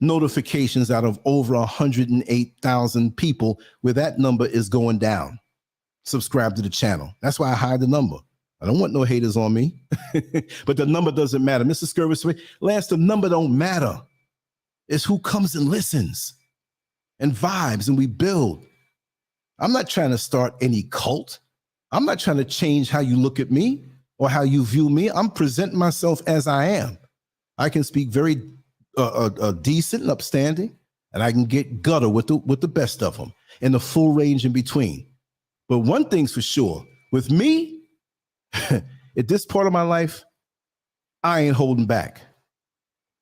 notifications out of over 108,000 people, where that number is going down. Subscribe to the channel. That's why I hide the number. I don't want no haters on me, but the number doesn't matter. Mr. Scurvis, Lance, the number don't matter. It's who comes and listens and vibes, and we build. I'm not trying to start any cult. I'm not trying to change how you look at me or how you view me. I'm presenting myself as I am. I can speak very decent and upstanding, and I can get gutter with the best of them, and the full range in between. But one thing's for sure, with me, at this part of my life, I ain't holding back.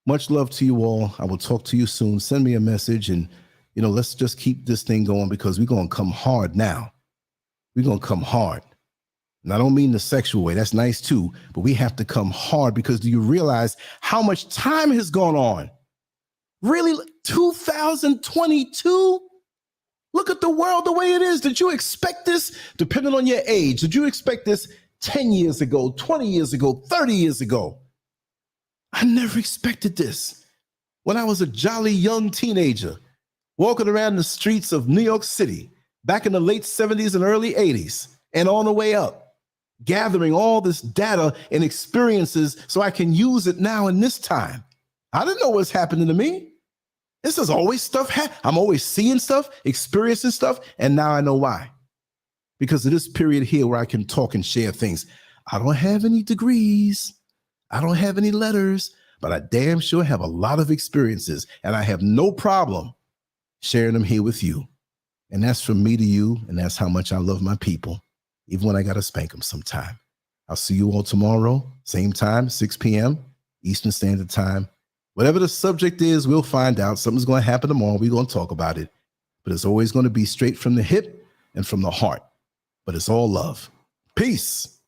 Much love to you all. I will talk to you soon. Send me a message, and let's just keep this thing going, because we're going to come hard now. We're going to come hard. And I don't mean the sexual way. That's nice too. But we have to come hard, because do you realize how much time has gone on? Really? 2022? Look at the world the way it is. Did you expect this? Depending on your age, did you expect this 10 years ago, 20 years ago, 30 years ago? I never expected this. When I was a jolly young teenager, walking around the streets of New York City, back in the late 70s and early 80s, and on the way up, gathering all this data and experiences so I can use it now in this time. I didn't know what's happening to me. This is always stuff. I'm always seeing stuff, experiencing stuff, and now I know why. Because of this period here where I can talk and share things. I don't have any degrees. I don't have any letters, but I damn sure have a lot of experiences, and I have no problem sharing them here with you. And that's from me to you, and that's how much I love my people, even when I got to spank them sometime. I'll see you all tomorrow, same time, 6 p.m. Eastern Standard Time. Whatever the subject is, we'll find out. Something's going to happen tomorrow. We're going to talk about it. But it's always going to be straight from the hip and from the heart. But it's all love. Peace.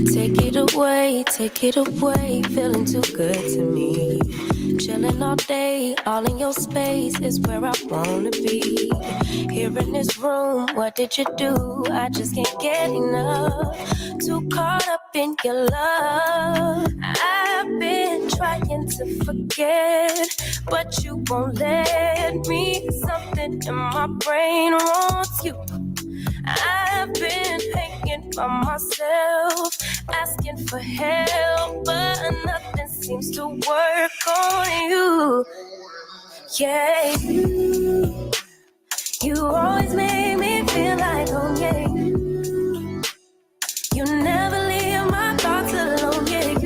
Take it away, feeling too good to me. Chilling all day, all in your space is where I wanna be. Here in this room, what did you do? I just can't get enough. Too caught up in your love. I've been trying to forget, but you won't let me. Something in my brain wants you. I've been hanging by myself, asking for help, but nothing seems to work on you. Yeah, you always make me feel like home. Yeah, you never leave my thoughts alone. Yeah,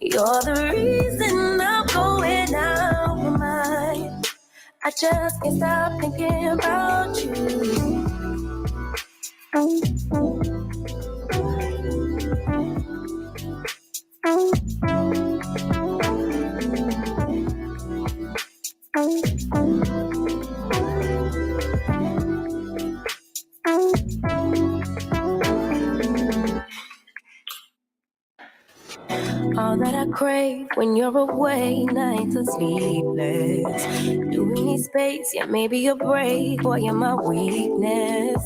you're the reason I'm going out of my mind. I just can't stop thinking about you. All that I crave when you're away, nights are sleepless. Do we need space? Yeah, maybe a break. Boy, you're my weakness.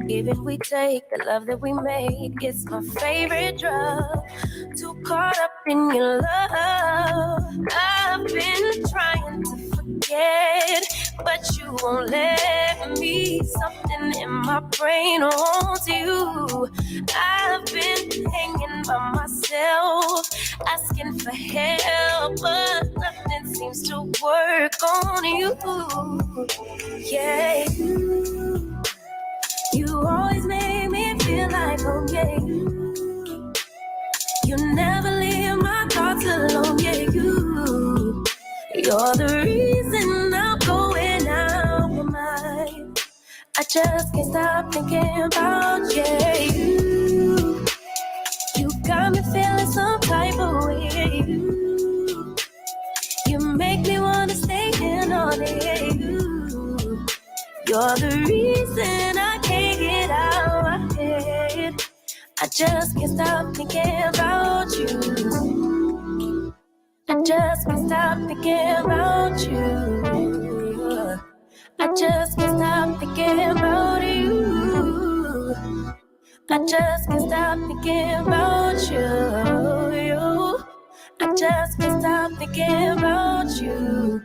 Even we take the love that we make, it's my favorite drug. Too caught up in your love. I've been trying to forget, but you won't let me. Something in my brain wants you. I've been hanging by myself, asking for help, but nothing seems to work on you. Yeah, you always make me feel like home. Yeah, you never leave my thoughts alone. Yeah, you're the reason I'm going out of my mind. I just can't stop thinking about you. You got me feeling some type of way. You make me wanna stay in all day. You're the reason I can't get out of my head. I just can't stop thinking about you. I just can't stop thinking about you. I just can't stop thinking about you. I just can't stop thinking about you. I just can't stop thinking about you.